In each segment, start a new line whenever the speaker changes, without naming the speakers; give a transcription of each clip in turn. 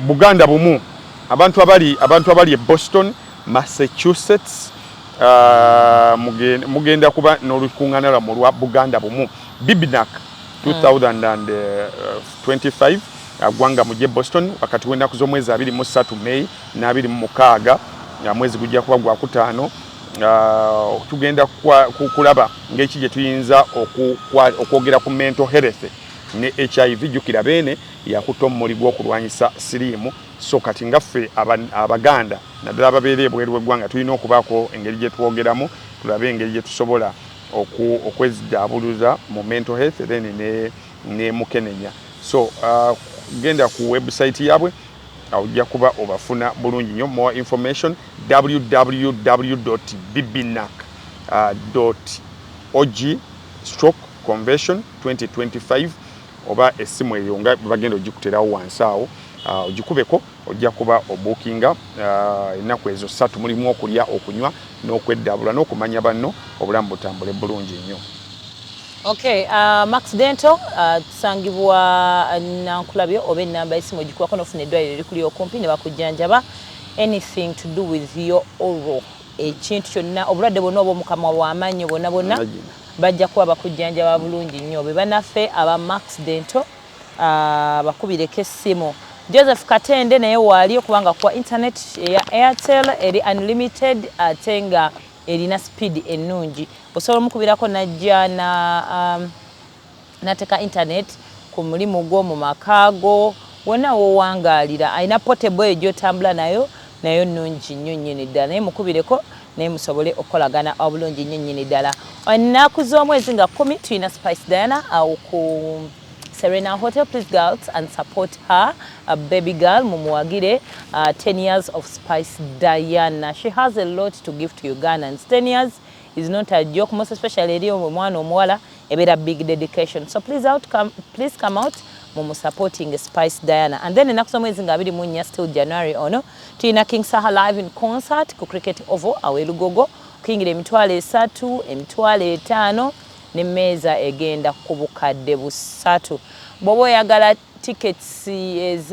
Buganda bumu abantu abali e Boston, Massachusetts, mugenda kuba n'olukungana lwammwe lwa Buganda bumu BBNAC 2025 agwanga muje Boston wakati w'ennaku z'omwezi 23 May na 26 mwezi gujja kuba gwa kutaano. Tugenda kulaba ng'eki gye tuyinza okwogera ku mental health ne HIV. Jukira bene yakuta omuli gw'okulwanyisa siriimu, so kati ngaffe Abaganda naddala ababeera ebweru w'eggwanga tulina okubaako engeri gye twogeramu, tulabe engeri gye tusobola okwezidaabuluza mu mental health then ne mukenenya. So genda ku website yaabwe ojja kuba obafuna bulungi nnyo. More information www.bbnac.org/convention 2025 oba essimu eyo nga bagenda ogikuterawo wansi awo ogikubeko ojja kuba obukinga ennaku ezo 3 mulimu okulya, okunywa n'okweddabula n'okumanya banno obulamu butambule bulungi nnyo.
Okay, Max Dental tusangibwa Nankulabyo oba ennamba y'essimu ogikuwako n'ofuna eddwaliro erikuli okumpi ne bakujjanjaba anything to do with your oral, ekintu kyonna obulwadde bwonna obw'omukamwa bw'amannyo bonna bajja kuba bakujjanjaba bulungi nnyo. Be banaffe aba Max Dental bakubireko essimu. Joseph Katende naye waali okubanga kwa internet eya Airtel eri unlimited ate nga erina speed ennungi. Osobola omukubirako najja nateka internet ku mulimu gwo mu makaago wonna wowangaalira. Alina portable eyo gy'otambula nayo nnungi nnyo nnyini ddala, naye mukubireko naye musobole okukolagana obulungi nnyo nnyini ddala. Ennaku z'omwezi nga 10 tulina Spice Diana awo ku Serena Hotel. Please girls and support her, a baby girl mumuwagire. 10 years of Spice Diana. She has a lot to give to Ugandans. 10 years is not a joke, most especially eri omwana omuwala ebeera big dedication. So please come out mumu supporting Spice Diana. And then ennaku z'omwezi nga 24 still January ono tulina King Saha live in concert ku Cricket Oval awe Lugogo kuyingira emitwalo 3, emitwalo 5 n'emmeeza egenda ku bukadde 3. Bw'oba oyagala tickets is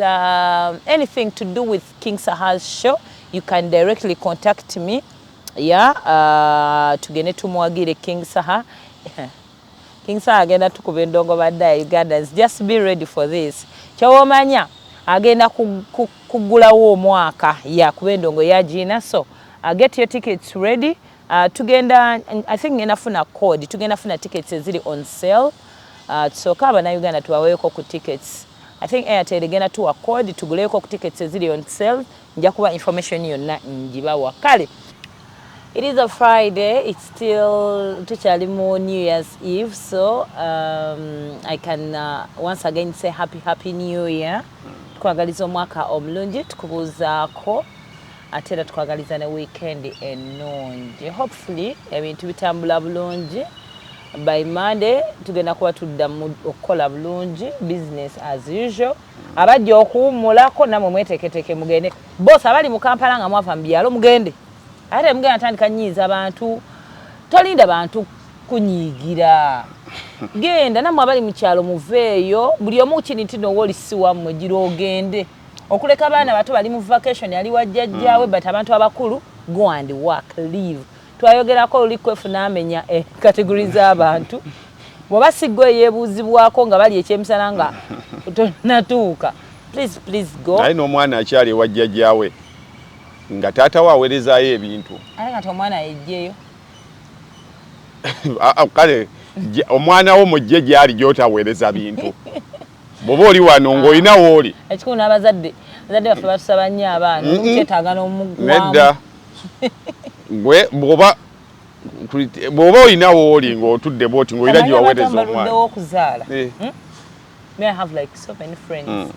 anything to do with King Saha's show, you can directly contact me. Tugende tumuwagire King Saha. King Saha agenda tukuba endongo baddaye Ugandans. Just be ready for this. Kyawomanya agenda kugulawo omwaka kuba endongo yagina, so get your tickets ready. Tugenda, I think enafuna code, tugenda funa tickets eziri on sale. So kaba na Uganda tuwaweeko ku tickets. I think Airtel egenda tuwa code tuguleeko ku tickets eziri on sale. Nja kuba information yonna njibawa. Kale, it is a Friday. It's still tukyalimu New Year's Eve, so I can once again say happy New Year. Tukwagaliza omwaka omulungi, tukubuuzaako ate era tukwagaliza ne weekend ennungi. Hopefully ebintu bitambula bulungi. By Monday tugenda kuba tuddamu okukola bulungi, business as usual. Abajja okuwummulako namwe mweteketeke mugende. Boss abali mu Kampala nga mwava mu byalo mugende. Ate mugenda atandika nnyiiza abantu. Tolinda bantu kunyiigira. Genda namwe abali mu kyalo muveeyo. Buli omu kinitino wolisi wammwe gira ogende. Okuleka abaana bato bali mu vacation yali wajjajjaawe but abantu abakulu go and work, leave. Twayogerako oli Kwefu n'amenya kategori z'abantu. Bw'oba sigwe yeebuuzibwako nga bali ekyemisana nga tonatuuka. Please go. Naye n'omwana akyali wajjajjaawe nga taata we aweerezaayo ebintu. Ate kati omwana yejjeeyo. Kale omwana wo mujje gy'ali gy'otaweereza bintu. Bw'oba oli wano ng'olina w'oli. Ekikulu n'abazadde baffe batusaba nnyo abaana okukyetaaga n'omugwamu. Nedda. Gwe bw'oba olina w'oli ng'otudde bw'oti ng'olina gye waweereza omwana. Okuzaala. May I have like so many friends.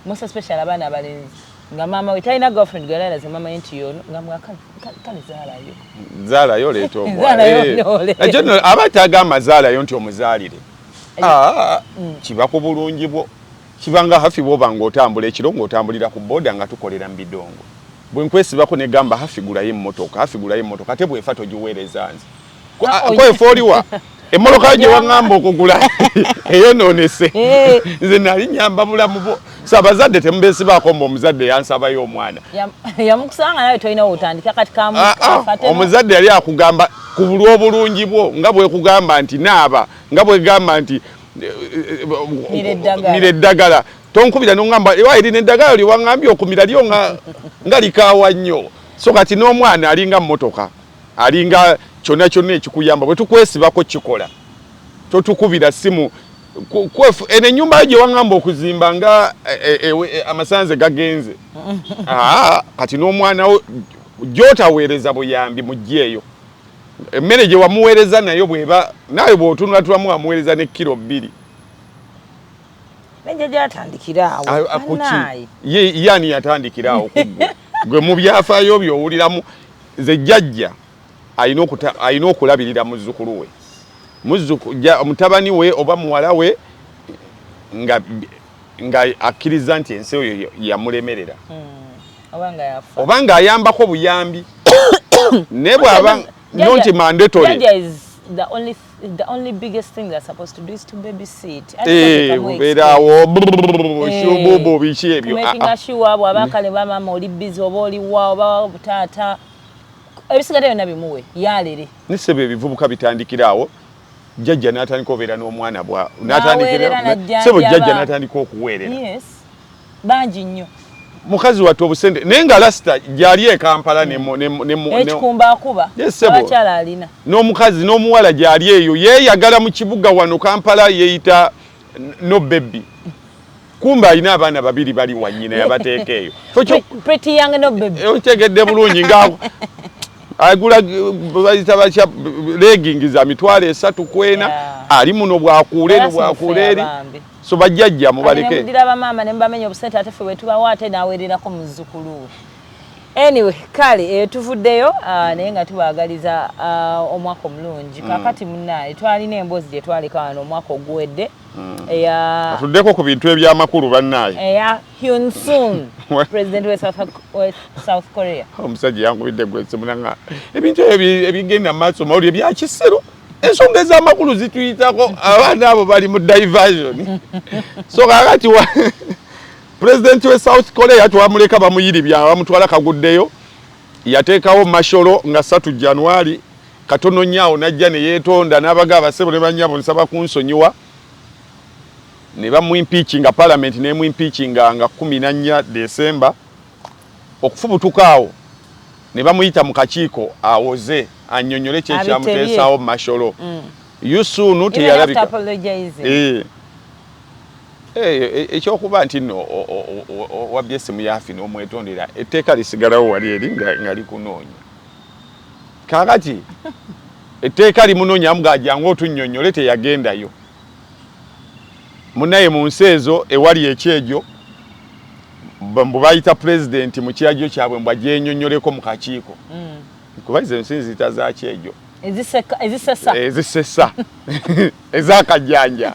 Most especially abaana abalenzi. Nga mama we talina girlfriend gwalaze mama nti yono nga mwakale zaalayo. Zaalayo leeta omwana. Ekyo abatagamba zaalayo nti omuzaalire. Kiba ku bulungi bwo. Kibanga HAFFY bwoba ng'otambula ekiro ng'otambulira ku boda nga tukolera mu bidongo. Bwe nkwesibako ne gamba HAFFY gulayo emmotoka, ate bwefa togiweereza nze. Kwefu oliwa emmotoka gye waŋŋamba okugula eyonoonese. Nze nali nyamba bulamu bwo.
sabazadde temubesibako mbu omuzadde yansabayo omwana
yamukusanga nawe tolina otandika kati
omuzadde yali akugamba ku bulungi bwo nga bwe kugamba nti naaba nga bwe gamba nti mira eddagala tonkubira nongamba ewa erina eddagala liwangambye okumira lyo nga likaawa nnyo so kati n'omwana alinga mmotoka alinga kyonna ekikuyamba bwe tukwesibako kikola totukubira simu Kwefu ene ennyumba gye wangamba okuzimba nga amasanze gagenze kati n'omwana wo gy'otaweereza buyambi mujjeeyo emmere gye wamuweereza nayo bweba nawe bw'otunulatulamu wamuweereza ne kilo 2
Menje gyatandikira awo
yani yatandikira awo gwe mu byafaayo by'owuliramu ze jjajja ayina okulabirira muzzukulu we mutabani we oba muwala we nga akkiriza nti ensi eyo yamulemerera oba nga ayambako buyambi ne bw'aba not mandatory.
The only biggest thing they're supposed to do is to babysit. Making sure abakale bamama oli busy oba oli wa oba tata ebisigade byonna bimuwe yalere
nisebe ebivubuka bitandikirawo jjajja n'atandika obeera n'omwana bwa n'atandikira sebo jjajja n'atandika okuweerera.
Yes bangi nnyo
mukazi wattu obusente naye nga lasita gyali e Kampala
ekikumba akuba abakyala alina
n'omukazi n'omuwala gyali eyo yeeyagala mu kibuga wano Kampala yeeyita no baby kumba alina abaana 2 bali wanyina yabateeka eyo
pretty young no baby
otegedde bulungi nga agula bayita bakya legging za mitwale 3 kwena ali muno bwakuule no bwakuule eri so bajjajja mubaleke
ndira ba mama ne mbamenya obusente atefe wetu bawaate naweererako muzzukulu anyway kale tuvuddeyo naye nga tubagaliza omwaka omulungi kakati munnaye twalina emboozi gye twaleka wano omwaka oguwedde
tuddeko ku bintu ebyamakulu bannaye
eya Hyun Sung president we South Korea
omusajja yangubidde gwese munanga ebintu ebigenda maaso mawulire bya kisero ensonga ez'amakulu zituyitako abaana abo bali mu diversion so kakati president we South Korea twamuleka bamuyiribya bamutwala kaguddeyo yateekawo masholo nga 3 January katono nyaawo najja ne yeetonda n'abaga abasebo ne banyabo nsaba kunsonyiwa ne bamuimpeachinga parliament ne muimpeachinga nga 14 December okufubutukaawo ne bamuyita mu kakiiko awoze annyonnyole kyekyamuteesaawo masholo yusunu teyalabika ekyokuba nti nno wabbye essimu yafi n'omwetondera etteeka lisigalawo wali eri nga likunoonya kakati etteeka limunoonya mugajjangu otunnyonnyole teyagendayo munaye mu nsi ezo ewali ekyejo mbu bayita president mu kiragiro kyabwe mbu agyenyonnyoleko mu kakiiko kuba izo ensi zita za kyejo ezisesa ezakajjanja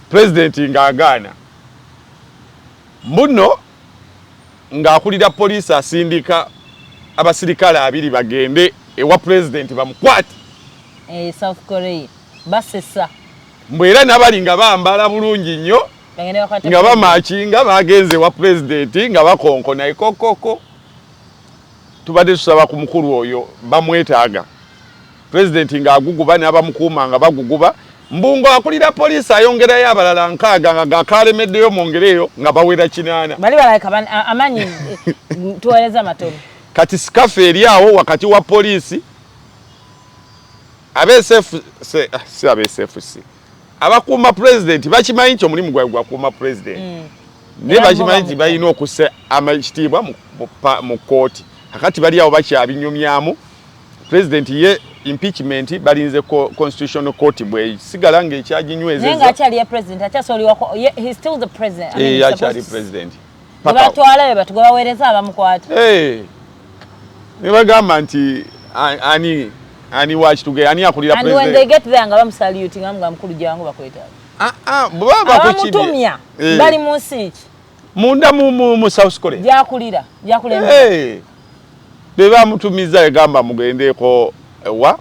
president ng'agaana muno ng'akulira poliisi asindika abasirikale 2 bagende ewa president bamukwate
South Korea basesa
mbwera nabali nga bambala bulungi nnyo nga bamakinga bagenze wa president nga bakonkona ekokoko tubadde tusaba ku mukulu oyo bamwetaaga president ng'aguguba n'abamukuuma nga baguguba mbungo akulira poliisi ayongerayo abalala 6 nga kalemeddeyo mwongereyo nga bawera 8
bali balayika amanyi tuweereza matono
kati sikafu eri awo wakati wa poliisi abSFC abakuuma president bakimanyi nti omulimu gwabwe gwakuuma president ne bakimanyi nti balina okussa amakitiibwa mu kooti kakati bali awo bakyabinyumyamu president ye impeachment balinze constitutional court bwe sigala nga ekyaginywezeza
nenga akyali ya president akyasoli wako he still the president
akyali president
batwala batugoba weereza abamukwata
ne bagamba nti ani wakituge ani akulira president
and when they get there nga bamusalute nga mukulu jangu bakwetaaga
baba
bakuchimya bali mu nsi
munda mu South Korea
jakulira
beba mutumiza egamba mugendeko wa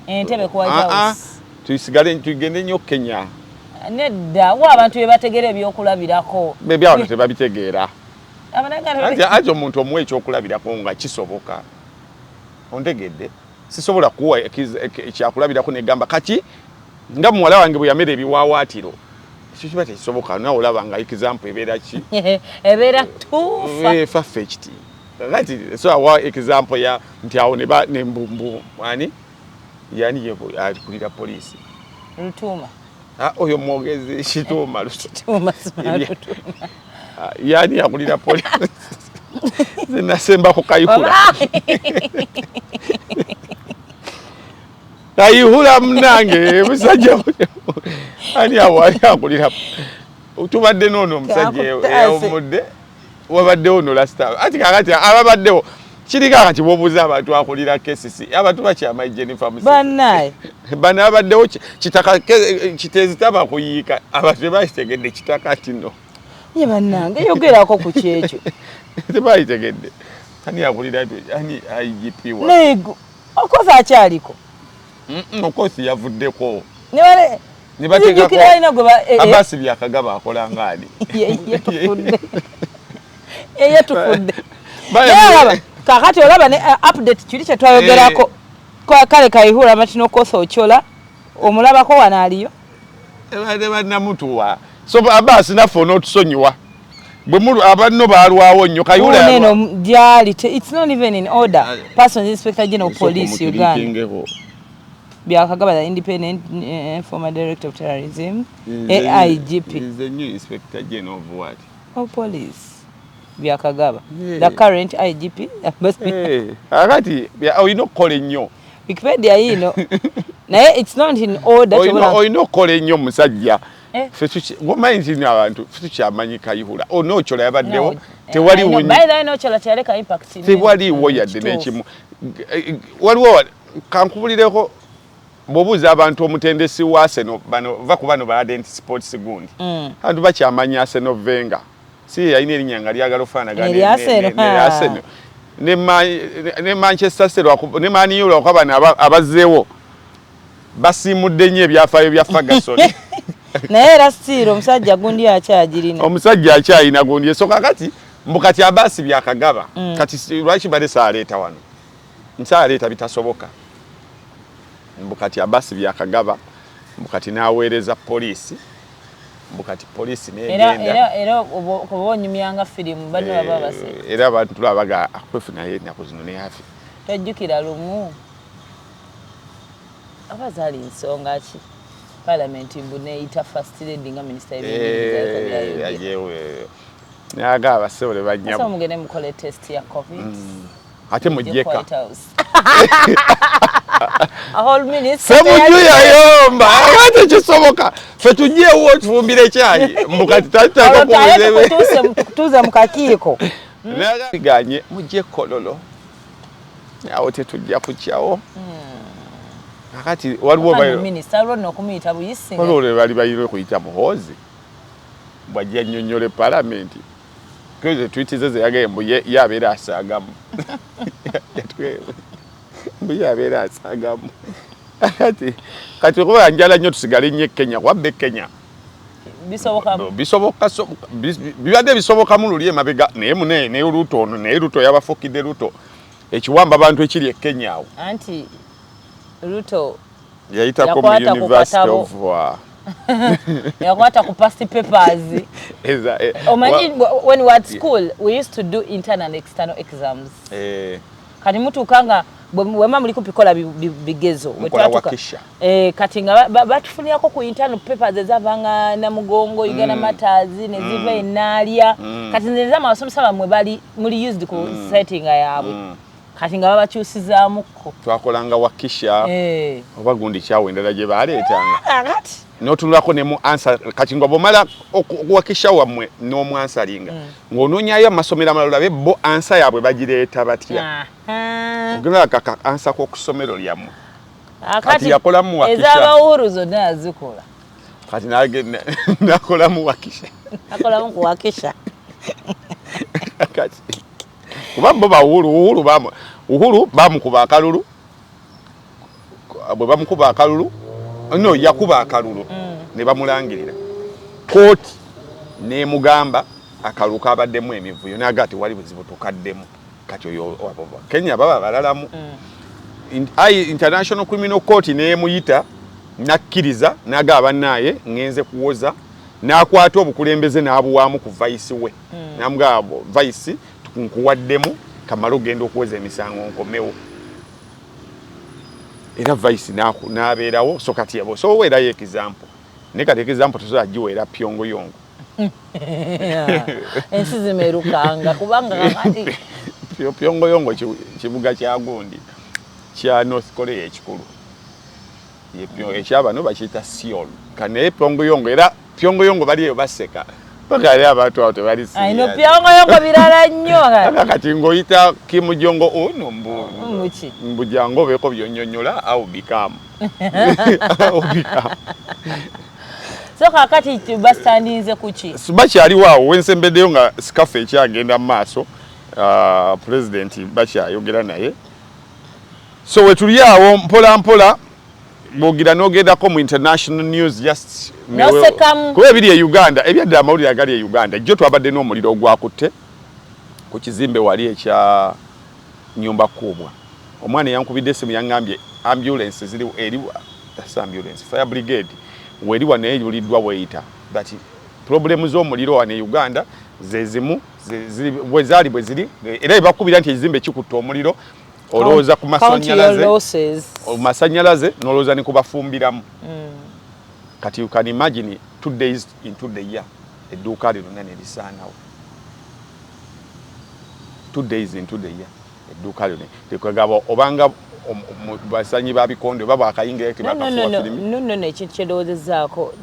entebe kwa White House
tuisigale tugende nnyo Kenya
nedda wa abantu be bategera ebyokulabirako
bebya abantu tebabitegeera
abanagala
ate omuntu omuwa ekyokulabirako nga kisoboka ontegedde sisobola kuwa ekyakulabirako negamba kati nga muwala wange bwe yamera ebiwawaatiro ekyo kiba tekisoboka nawe olaba nga example ebeera ki
ebeera tuufa
faffe ekiti kati so awa example ya nti awo ne mbumbu ani yani akulira poliisi
Lutuma
oyo mwogezi Kituuma
Lutuma
yani akulira poliisi zinasemba ku Kayihura Kayihura mnange musajja ani awali akulira tubadde nono musajja omudde wabadde ono lasta ati kakati ababaddewo kirika kati bobuza abantu akulira KCC abantu bakyama Jennifer Musi
bannaye
bana abaddewo kitaka kitezi taba kuyiika abantu bayitegedde kitaka tino
ye bannange yogerako ku kyekyo
tebayitegedde ani akulira ani IGP wa
nego okoza akyaliko
okosi yavuddeko
nebale
nibategako
ina gwe
abasi byakagaba akola ngani
tufudde kakati olaba ne update kiri kye twayogerako kale Kayihura matino kosa ochola omulabako wanaaliyo
ebade bannamutuwa so abasi nafona otusonyiwa bwe mulu abanno balwawo nnyo Kayihura
neno dyali it's not even in order Persons Inspector General Police Uganda byakagaba the Independent Former Director of Terrorism AIGP
is the new Inspector General of what
of Police byakagaba the current IGP
akati oyino kole nnyo
Wikipedia yino naye it's not in order
oyino kole nnyo musajja fetuchi womanyi ni abantu fetuchi amanyi Kayihura ono chola yabaddewo tewali wonyi
by the way no chola kyaleka impact
tewali woyadde nekimu waliwo kankubulireko bobuza abantu omutendesi wa Arsenal bano vakubano ba Ardent Sports gundi abantu bakyamanya Arsenal Venga si yayine erinyanga lyagala ofaanagana
ne Arsenal
ne Manchester City ne Man U lwakabana abazeewo basimudde nnyo ebyafaayo bya Ferguson
naye era still omusajja gundi akyagirina
omusajja akyayina gundi so kakati mbukati abasi byakagaba kati lwaki bade saaleeta wano nsaaleeta bitasoboka mbukati abasi byakagaba mbukati naweereza poliisi mbukati poliisi negenda
era obonyumyanga firimu bano baba base
era abantu labaga Kwefu naye ennaku zino ne HAFFY
tajjukira lumu abazaali nsonga ki Parliament mbuneyita first lady nga minister
y'ebyenjigiriza naga abasebole bajja
so mugende mukole test ya COVID
ate mujjeka
a whole minister
semujuya yomba ate kisoboka fe tujjewo tufumbire cyayi mbukati tatako
tuze mukakiiko
naga ganye mujje kololo awo tetujja kukyawo akati waliwo bayo
minister ronno kumuyita buyisi
kololo bali bayiro kuyita muhozi bwajja nnyonnyole Parliament kweze twitize zeyagaye mbuye yabeera asagamu mbuye yabeera asagamu kati kuba njala nnyo tusigale nnyo Kenya wabbe Kenya bisoboka bibadde bisobokamu luli emabega naye munene ne Ruto ono naye Ruto yabafukidde Ruto ekiwamba abantu ekiri e Kenya awo
anti Ruto
yayitako mu University of
yakwata ku past papers when we were at school we used to do internal and external exams kati mutukanga bwema muli kupikola bigezo
wetatuka
kati nga batufunirako ku internal papers ezavanga na mugongo Uganda Matters ne ziva enalya kati nzeza amasomesa bamwe bali muli used ku setting yabwe kati nga babakyusizaamuko
twakolanga wakisha oba gundi kyawe endala gye baleetanga n'otunulako ne mu answer kati nga bomala okuwakisha wammwe n'omwansalinga ng'onoonyayo amasomero amalala be bo ansa yaabwe bagireeta batya ogenda kaka ansa k'okusomero lyammwe kati yakolamu wakisha
ez'abawuuru zonna yazikola
kati nakolamu wakisha
akolamu ku wakisha
kati kuba bo Uhuru bamukuba akalulu bwe bamukuba akalulu no yakuba akalulu ne bamulangirira kooti ne mugamba akaluka abaddemu emivuyo naga ati wali buzibu tukaddemu kati oyo Kenya baba balalamu International Criminal Court ne muyita nakkiriza naga abannaye ngenze kuwoza nakwata obukulembeze n'abuwaamu ku vice we namugabo vice tukunkuwaddemu kamalo genda okuweza emisango nkomewo era vice n'abeerawo so kati yabo so weerayo example ne kati example tusobola giweera Pyongyang
ensi zimerukanga kubanga kati
Pyongyang kibuga kya gundi kya North Korea ekikulu ekyabano bakiyita Seoul kane Pyongyang era Pyongyang baliyo baseka bakali abantu awo tebali si
ayino Pyongyang birala nnyo
kati ngoyita Kim Jong Un mbujango beko byonyonyola au bikamu
so kakati bastandinze kuki
bakyaliwo awo wensembeddeyo nga sikafu ekyagenda mu maaso president bakyayogera naye so wetuli awo mpola mpola bogira nogendako mu international news just kuba ebiri e Uganda ebyaddala amawulire agali e Uganda jjo twabadde n'omuliro ogwakutte ku kizimbe wali ekya nyumba kubwa omwana yankubidde esimu yaŋŋambye ambulance ziri eriwa ambulance fire brigade weriwa naye yuliddwa weyita that problem z'omuliro wane Uganda zezimu bwezaali bwe ziri era bakubira nti ekizimbe kikutte omuliro olowooza ku masanyalaze nolowooza ne kubafumbiramu kati you can imagine 2 days into the year edduuka lyonna ne lisaanawo 2 days into the year edduuka lyonna tekwegaba obanga basanyi ba bikondo baba akayingira eti bakafuwa filimi
no ekintu kyendowoozezaako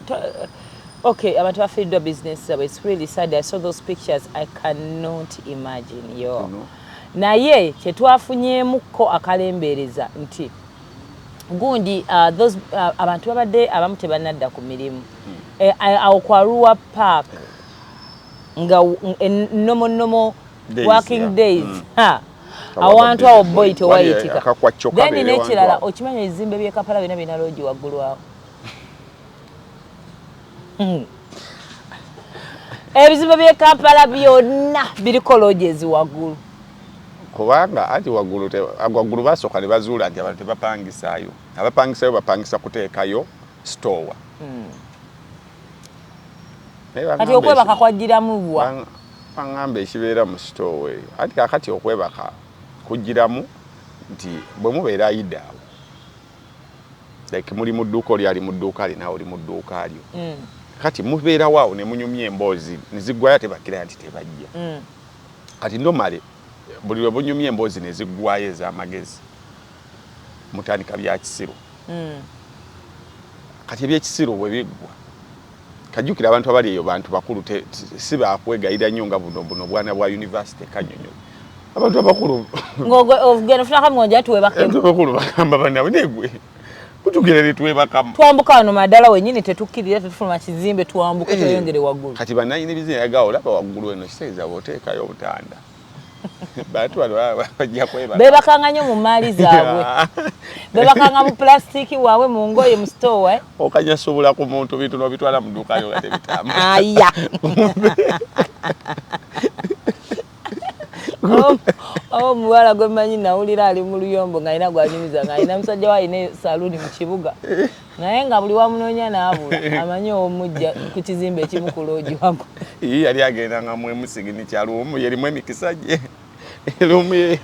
okay abantu bafiiriddwa business zabo it's really sad I saw those pictures I cannot imagine naye kyetwafunyeemukko akalembereza nti gundi those abantu babadde abamu tebanadda ku mirimu awo kwa Ruwa Park nga nomo working days awantu awo boy tewayitika then nekirala okimanya ebizimbe by'e Kampala bina bina loogi waggulu awo ebizimbe by'e Kampala byonna biriko lodges waggulu
kubanga ati waggulu basooka ne bazuula nti abantu tebapangisaayo abapangisaayo bapangisa kuteekayo store
kati okwebaka kwajjiramu bwa
baŋŋamba ekibeera mu store ati kakati okwebaka kujjiramu nti bwe mubeera ayidde awo like muli mu dduuka oli ali mu dduuka ali nawe oli mu dduuka alyo kati mubeerawo awo ne munyumya emboozi ne ziggwayo tebakira nti tebajja kati ndomale buli lwe bunyumya emboozi ne ziggwayo ez'amagezi mutandika bya kisiro kati ebyekisiro bwe biggwa kajjukira abantu abali eyo bantu bakulu si bakwegayira nnyo nga buno bwana bwa university Kanyonyo abantu abakulu
ngogenda funaka mgonja tuwebakemu
bakulu bakamba banawe negwe kutugere litwebakamu
twambuka wano madala wenyini tetukkirira tetufuluma kizimbe twambuke tweyongere waggulu
kati bannanyini bizinensi yagawo olaba waggulu eno kitegeeza bw'oteekayo obutanda bantu bano bajja kwebaka
bebakanga nnyo mu maali zaabwe bebakanga mu plastic waabwe mu ngoye mu store
okanyasubula ku muntu bintu n'obitwala mu dduuka yo nga tebitama
aya muwala gwe mmanyi nawulira ali mu luyombo ng'alina gwanyumiza ng'alina musajja we alina saluuni mu kibuga naye nga buli wamunoonya n'abula amanyi omujja ku kizimbe ekimu ku loogi waggulu
yali agendanga mu emusigini kyaluumu yerimu emikisa gye luumu ye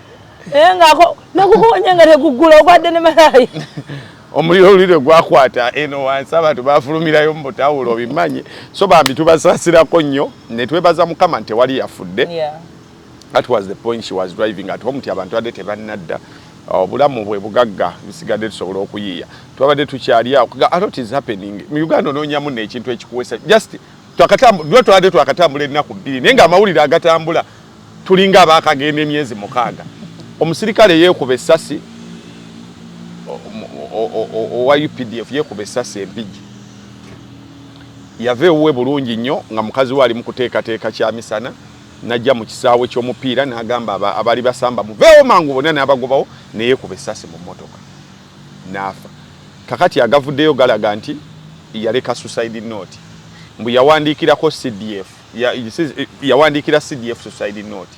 ngako nakukonya nga teguggula ogwadde ne malayi
omuliro olulire gwakwata eno wansi abantu bafulumirayo mu butawulo obimanyi so bambi tubasaasirako nnyo ne twebaza Mukama nti tewali yafudde that was the point she was driving at home nti abantu badde tebannadda obulamu bwe bugagga bisigadde tusobola okuyiiya twabadde tukyali awo a lot is happening mu Uganda onoonyamu n'ekintu ekikuwesa just twakatambula twakatambula ennaku 2 naye ng'amawulire agatambula tulinga abaakagenda emyezi 6 omusirikale yeekuba essasi owa UPDF yeekuba essasi empigi yava ewuwe bulungi nnyo nga mukazi we ali mu kuteekateeka kyamisana najja mu kisaawe ky'omupiira n'agamba abali basamba muveewo mangu bonna n'abagobawo neyeekuba essasi mu mmotoka n'afa kakati agavuddeyo galaga nti yaleka suicide note mbu yawandikirako CDF yawandikira CDF suicide note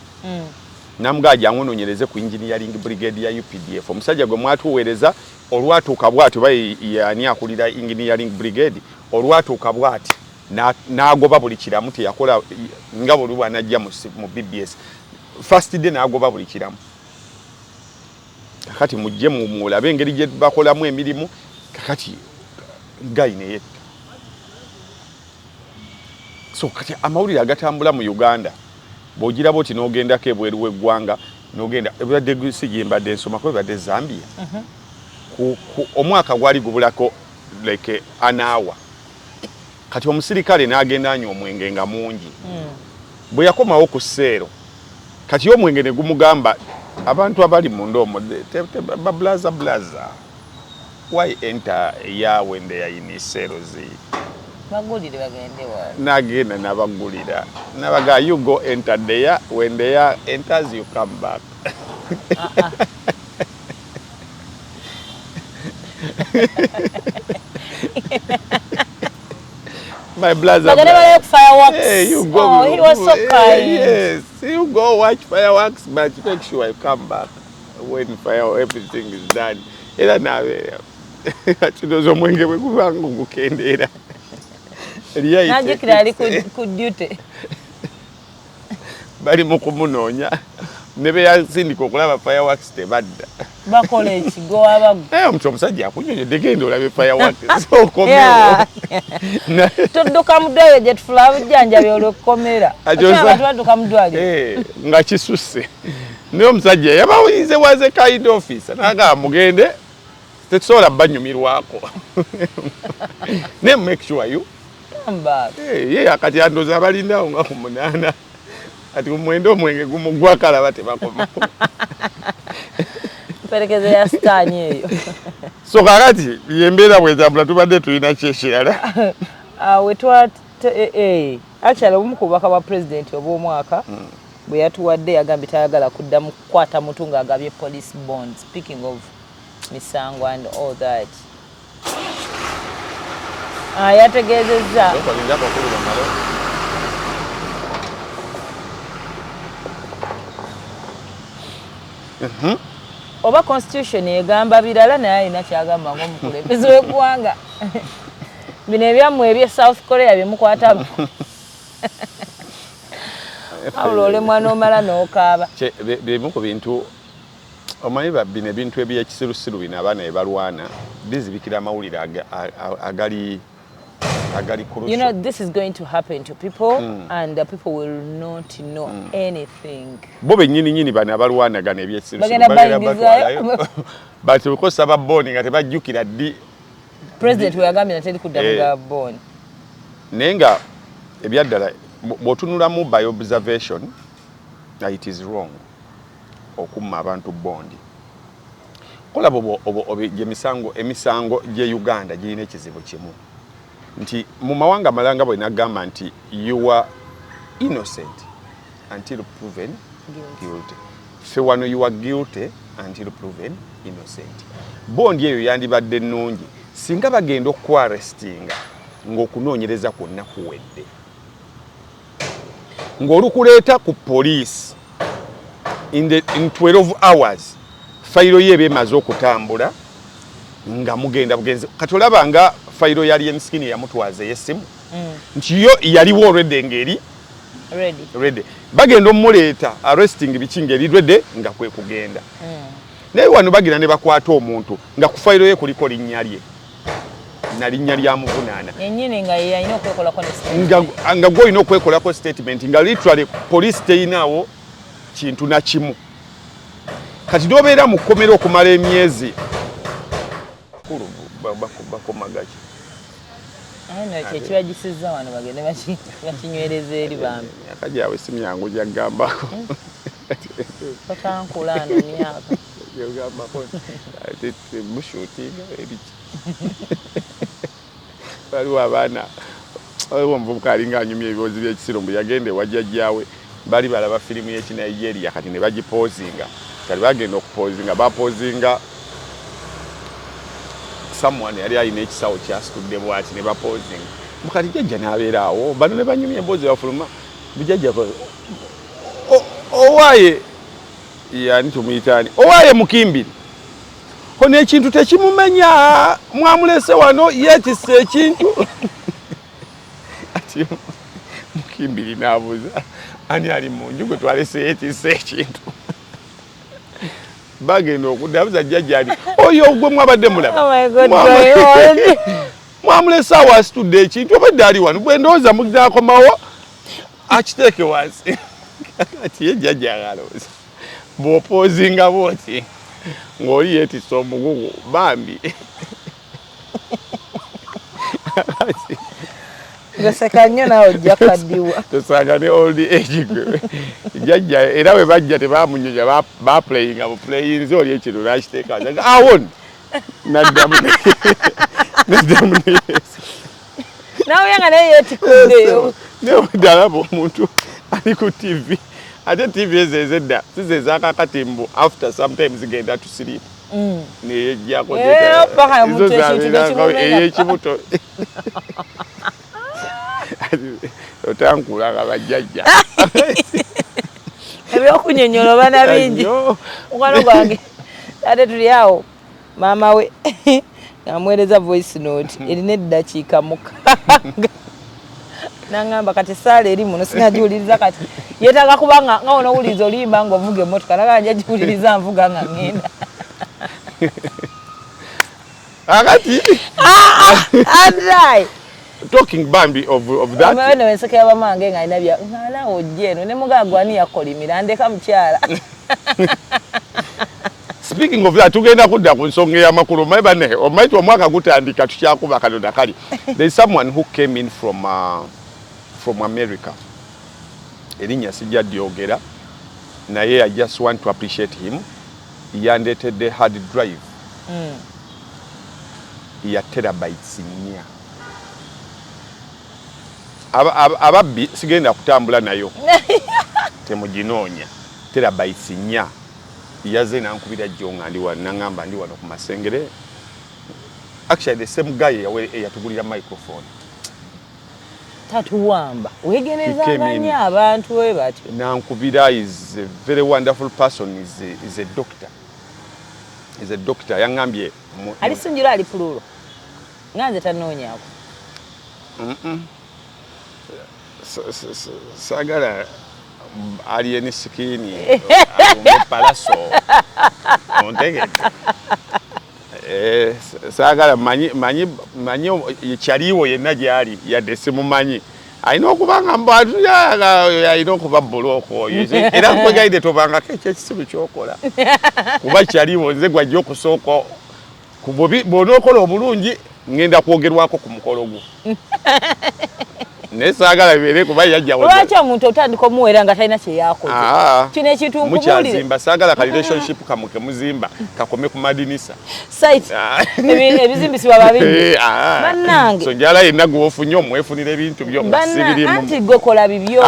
namugaja angononyereze ku engineering brigade ya UPDF omusajja gwe mwatuweereza olwatuuka bwatu yani akulira engineering brigade olwatuuka bwati n'agoba buli kiramu teyakola nga buli bwanajja mu BBS first day n'agoba buli kiramu kakati mujje mulabe engeri gye bakolamu emirimu kakati gayine yetta so kati amawulire agatambula mu Uganda bogira boti n'ogendako ebweru w'eggwanga n'ogenda ebadde gusigi embadde ensoma ko ebadde Zambia omwaka gwali gubulako like an hour kati omusirikale n'agenda anywa omwenge nga mungi bwe yakomawo ku sseero kati omwenge ne gumugamba abantu abali mu ndomo blaza why enter ya when they are in seros
bagulire bagende wa
nagenda nabagulira nabaga you go enter there when they are enters you come back my blaza
fireworks.
Hey, you go.
Oh, he was so kind.
Yes, you go watch fireworks, but make sure you come back when everything is done. Era nawe atudozo mwenge bwe kubangu gukendera.
Najikira ali ku duty.
Bali mukumunonya. Nebe yazindika okulaba fireworks tebadda.
Bakola ekigo abagu.
Omusajja akunyonyedde genda olabe fireworks. So komera.
Tudduka mudwaliro gye tufula bujjanjabi olw'okkomera. Abantu badduka mudwaliro.
Nga kisusse. Naye omusajja yabawulize waze kind officer naga mugende tetusobola banyumirwako. Ne make sure you
come back.
Ye akati andoza abalindawo nga ku munaana. Ati omwendo omwenge gumugwa kalaba tebakoma.
Perekeze ya stani eyo.
So kakati yembeera bwezambula tubadde tulina kyekirala.
Actually omu ku bubaka bwa president obw'omwaka bwe yatuwadde yagambye tayagala kuddamu kukwata muntu ng'agabye police bond. Speaking of misango and all that. Yategeezezza oba constitution egamba birala naye alina kyagamba ng'omukulembeze w'eggwanga. Bino ebyammwe ebye South Korea byemukwatamu. Awulo olemwa n'omala n'okaaba.
Bimu ku bintu omanyi bino ebintu ebyekisirusiru bino abaana ebalwana bizibikira amawulire agali crucial.
You know, this is going to happen to people and the people will not know anything.
Bo bennyini bano abalwana gano ebyekisirusiru bati ukosa baboni nga tebajjukira ddi
president we yagambye nateri kuddamu boni
naye nga ebyaddala bw'otunulamu by observation it is wrong okumma abantu bondi kola emisango gye Uganda girina ekizibu kimu nti mu mawanga malanga bwe nagamba nti you are innocent until proven guilty. Fe wano you are guilty until proven innocent. Bondi eyo yandibadde nnungi singa bagenda okwarestinga ng'okunoonyereza kwonna kuwedde ng'olukuleeta ku police in 12 hours fayiro ye emaze okutambula nga mugenda bugenze kati olaba nga fayiro yali emiskini yamutwaza ey'essimu nti yo yaliwo already ngeri ready bagenda omuleeta arresting bikinga eri ready nga kwe kugenda naye wano bagenda ne bakwata omuntu nga ku fayiro ye kuliko linnya lye na linnya lya muvunaana
yennyini nga yalina okwekolako statement
nga gw'olina okwekolako statement nga literally police teyinaawo kintu na kimu kati n'obeera mu kkomera okumala emyezi bakomagaki
kyekibagisiza wano bagende bakinywereza eri bambi
akajaawe simu yangu jaggambako
otankulano myaka
yogambako mushutinga ebiki waliwo abaana waliwo omuvubuka alinga anyumya ebiwozi by'ekisirombo yagenda ewajjajjaawe bali balaba firimu y'Ekinigeria kati ne bagipoozinga kati bagenda okupoozinga bapoozinga someone yali alina ekisawo kyasitudde bwati ne baposing mukati jjajja n'abeeraawo bano ne banyumya emboozi bafuluma bujjajja owaaye yani tumuyitaani owaaye mukimbiri ono ekintu tekimumenya mwamulese wano yeetisse ekintu ati mukimbiri n'abuuza ani ali mu nju gwe twalese yeetisse ekintu bagenda okuddabuza jjajja ali oyo gwe mwabadde mulaba mwamulese awo asitudde ekintu obadde ali wano bwe ndowooza muginakomawo akiteeke wansi ati ye jjajja alowooza bw'opoozinga bwoti ng'oli yeetisse omugugu bambi
gaseka nnyo naawe ojja kaddiwa
tosanga ne old age gwe jjajja era bwe bajja tebaamunyonya baplayinga buplayinze oli ekiro n'akiteeka awon naddamu
naawe yanga naye yeetikuddeyo
nebwedde alaba omuntu ali ku tv ate tv ezo ezedda sizo ezakakatimbu after sometimes zigenda to sleep neyejjako izo zabeeranga ey'ekibuto otankulanga bajjajja
ebyokunyonyola obana bingi mukwano gwange ate tuli awo maama we ng'amuweereza voice note erina eddakiika mukaaga nangamba kati saala eri muno sinagiwuliriza kati yeetaaga kuba nga onowuliriza oluyimba ng'ovuga emmotoka naga nja giwuliriza nvuga nga ngenda
akati
adrai
talking bambi of that
omwana wensekera bamange nga alina bya ngala ojje eno ne mugagwani yakolimira ndeka mukyala
speaking of that tugenda kudda ku nsonga y'amakulu omanyi omanyi omwaka gutandika tukyakuba kalonda kali there is someone who came in from America erinnya sijja dyogera naye I just want to appreciate him yandeetedde hard drive ya terabytes 4 ababbi sigenda kutambula nayo temuginoonya terabytes 4 yaze nankubira jjo nga ndi wano nangamba ndi wano ku Masengere actually the same guy eyatugulira microphone
tatuwamba wegenezaganya abantu we batyo
nankubira is a very wonderful person is a doctor yangambye
ali sinjira ali pululo nganze tanoonyako
sagala alien skin palaso ontegete sagala manyi kyaliwo yenna gyali yadde simumanyi alina okubanga mbwatu alina okuba buloko oyo era nkwegaide tobangako ekyekisibu kyokola kuba kyaliwo nze gwajja okusooka bw'onookola obulungi ngenda kwogerwako ku mukolo gwo nesagala bere kuba yajja
lwaki omuntu otandika omuweera nga talina kyeyakoze kino ekintu
mukyazimba sagala ka relationship kamuke muzimba kakome ku madinisa
site ebizimbisibwa babiri bannange
so njala yenna gwofunye omwefunira ebintu byo sibirimu
anti gwe kola bibyo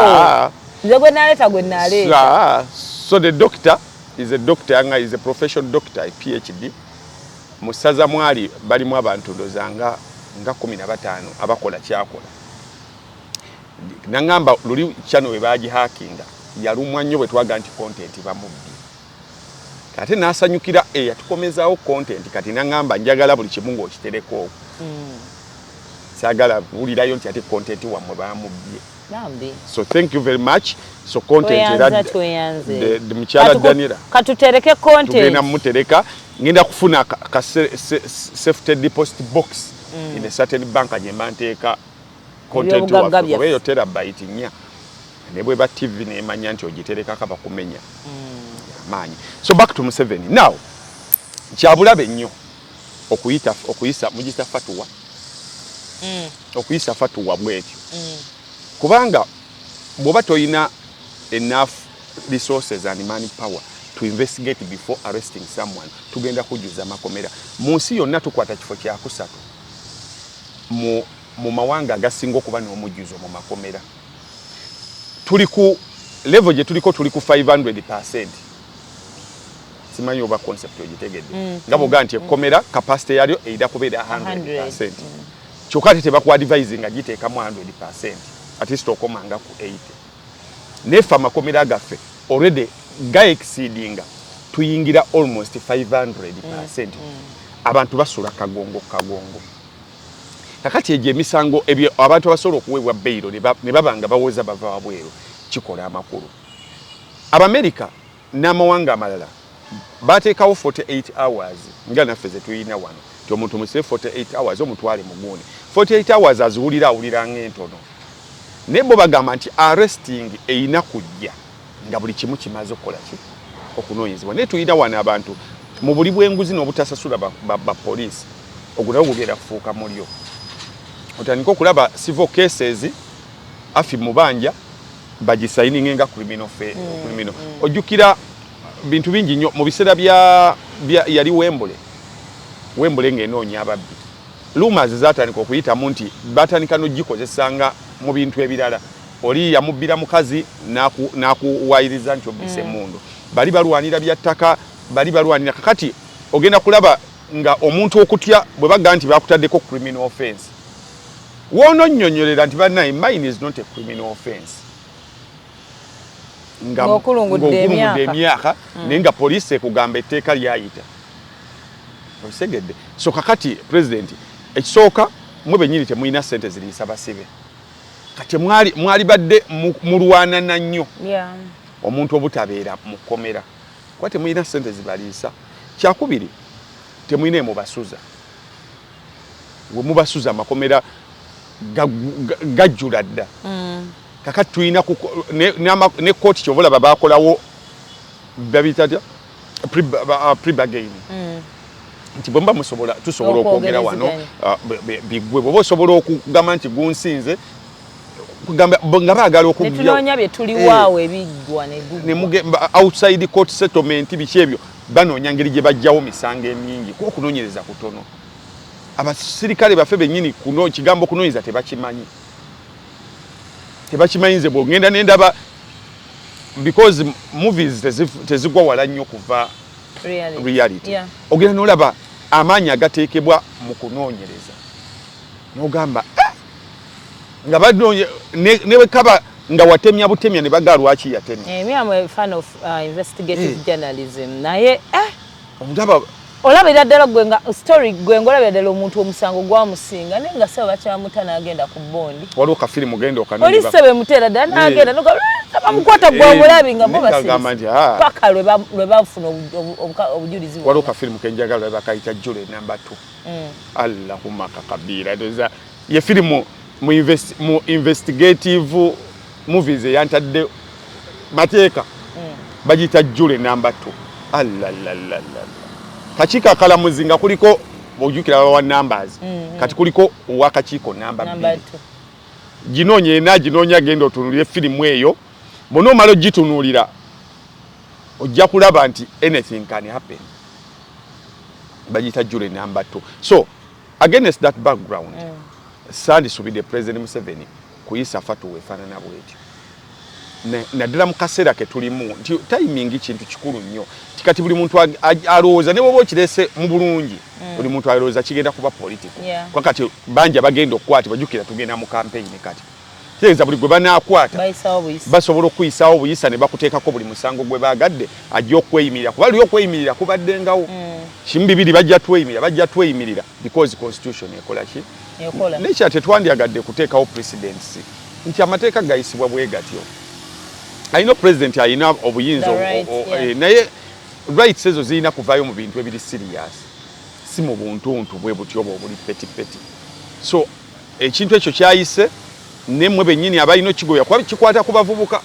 nze gwe naleeta gwe naleeta
so the doctor is a doctor anga is a professional doctor a PhD musaza mwali balimu abantu ndozanga nga 15 abakola kyakola nangamba luli channel webaji hackinga yalumwa nnyo bwe twaga nti content bamubbi kati nasanyukira yatukomezaawo content kati nangamba njagala buli kimungo okitereko sagala bulirayo nti ate content wamwe bamubbye
nambi
so thank you very much so content era the mchala Daniela
katutereke content
tugenda mutereka ngenda kufuna ka safety deposit box in a certain bank ajemanteka content waffe obeyo terabyte 4 nebwe ba TV nemanya nti ogitereka kaba kumenya manyi so back to Museveni now kyabulabe nnyo okuyisa mugita fatwa okuyisa fatwa bwetyo kubanga bwoba toyina enough resources and money power to investigate before arresting someone tugenda kujuza makomera mu nsi yonna tukwata kifo kya kusatu mu mawanga agasinga okuba n'omujjuzo mu makomera tuli ku level gye tuliko tuli ku 500%. simanyi oba concept ogitegedde nga boga nti ekkomera capacity yalyo eida kubeera 100%. Kyokka ate tebaku advise nga giteekamu 100%, at least okomanga ku 80. Nefe amakomera gaffe already ga exceedinga tuyingira almost 500%. Abantu basula kagongo. Kakati eje emisango ebyo abantu abasobola okuweebwa beyiro ne babanga bawoza bava wabweru kikola amakulu. Abamerika n'amawanga amalala bateekawo 48 hours nga naffe ze tuyina wano ti omuntu musire 48 hours omutwale muguuni 48 hours aziwulira ng'entono naye bo bagamba nti arresting eyina kujja nga buli kimu kimaze okukola ki okunoonyezebwa naye tuyina wano abantu mu buli bw'enguzi n'obutasasula bapoliisi ogulawo gugenda kufuuka mulyo otandika okulaba civil cases HAFFY mubanja bagisayininga nga criminal ojjukira bintu bingi nnyo mu biseera bya yali Wembole ng'enoonya ababbi rumors zatandika okuyitamu nti batandika n'ogikozesanga mu bintu ebirala oli yamubbira mukazi n'akuwayiriza nti obbise emmundu bali balwanira bya ttaka bali balwanira kakati ogenda kulaba nga omuntu okutya bwe baga nti bakutaddeko criminal offense wono nnyonnyolera nti bannaye mine is not a criminal offense nga okulungudde emyaka naye nga poliisi ekugamba etteeka lyayita osegedde so kakati president ekisooka mwe bennyini temulina ssente ziriisa basibe kati mwali badde mulwanana nnyo omuntu obutabeera mu kkomera kuba temulina ssente zibaliisa kyakubiri temulina emubasuza we mubasuza amakomera gajjula dda kakati tulina ne kooti kyobalaba bakolawo babitatya pre-bargain nti bwe mba tusobola okwogera wano bigwe bw'oba osobola okugamba nti gunsinze nga baagala
okutunoonya bye tuliwaawo ebiggwa
outside court settlement biki ebyo banoonya ngeri gye bajjawo misango emingi kuba okunoonyereza kutono abasirikale baffe bennyini kigambo kunoonyeza tebakimanyi nze bw'ogenda n'endaba because movies tezigwa wala nnyo kuva reality. Ogenda n'olaba amaanyi agateekebwa mu kunoonyereza n'ogamba nga badonye ne kaba nga watemya butemya ne baga lwaki yatemya.
Me am a fan of investigative journalism naye
ondaba
olabira ddala gwenga story gwengolabira ddala omuntu omusango gwamusinga naye nga sebo bakyamuta n'agenda ku bondi waliwo
kafirimu genda okanoni
oli sebe mutera ddala n'agenda tabamukwata gwa mulabi nga bo basisi paka lwe bafuna obujulizi
waliwo kafirimu kenjagala lwe bakayita Jule number 2 Allahumma kakabira doza ye firimu mu investigative movies yantadde mateeka bagita Jule number 2 Allah kakiiko akalamuzi nga kuliko ojjukira wa numbers kati kuliko owakakiiko namba 2 ginoonya genda otunuulire firimu eyo bw'onoomala ogitunuulira ojja kulaba nti anything can happen bagita Jule number 2 so against that background sandisubidde President Museveni kuyisa fatu wefaanana bwetyo naddala mu kaseera ke tulimu nti timing kintu kikulu nnyo kati buli muntu alowooza ne bwoba okirese mu bulungi buli muntu alowooza kigenda kuba political kwa kati banja bagenda okukwata bajjukira tugenda mu campaign kati kitegeeza buli gwe banaakwata basobola okuyisaawo buyisa ne bakuteekako buli musango gwe baagadde ajja okweyimirira kuba lyo okweyimirira kubaddengawo kimu bibiri bajja tweyimirira because constitution ekola ki nekya tetwandyagadde kuteekawo presidency nti amateeka gayisibwa bwe gatyo ayina president ayina obuyinza naye rights ezo zirina kuvaayo mu bintu ebiri serious si mu buntuntu bwe butyo obuli petipeti so ekintu ekyo kyayise nemwe bennyini abalina kigoya kuba kikwata ku bavubuka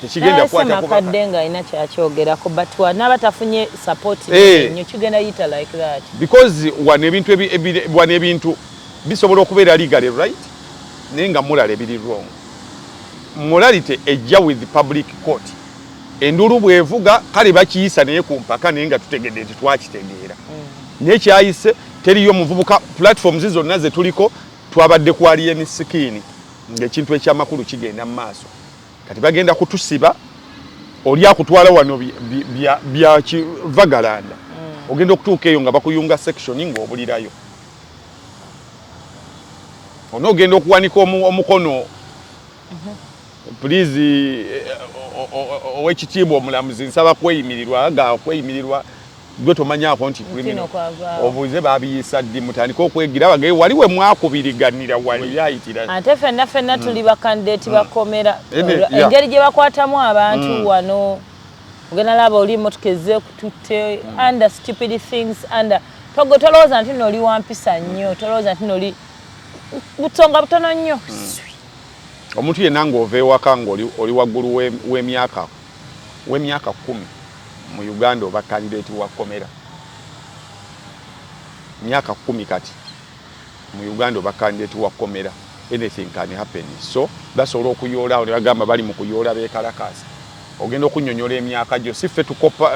tekigenda kwata ku
bakaddenga ayina kyakyogerako but n'abatafunye support nnyo kigenda yita like that
because wane ebintu bisobola okubeera legal right naye nga mulala ebiri wrong morality ejja with the public court endulu bwevuga kale bakiyisa naye ku mpaka naye nga tutegedde nti twakitegeera nekyayise teriyo muvubuka platforms zonna ze tuliko twabadde ku alien skin ng'ekintu ekyamakulu kigenda mu maaso kati bagenda kutusiba oli akutwala wano bya kivagalanda ogenda okutuuka eyo nga bakuyunga section ng'obulirayo onogenda okuwanika omukono please owekitiibwa omulamuzi nsaba kweyimirirwa aga kweyimirirwa gwe tomanyako nti obuze babiyisa ddi mutandika okwegira bagaye wali we mwakubiriganira wali yayitira
ate fenna tuli bakandidate bakomera engeri gye bakwatamu abantu wano ogenda laba oli motoka ezekututte under stupid things under tolowooza nti noli wampisa nnyo tolowooza nti noli butonga butono nnyo
omuntu yenna ng'ova ewaka ng'oli waggulu w'emyaka 10 mu Uganda oba candidate wa komera myaka 10 kati mu Uganda oba candidate wa komera anything can happen so basobola okuyoola oli bagamba bali mu kuyoola beekalakaasa ogenda okunnyonnyola emyaka gyo si ffe tukopa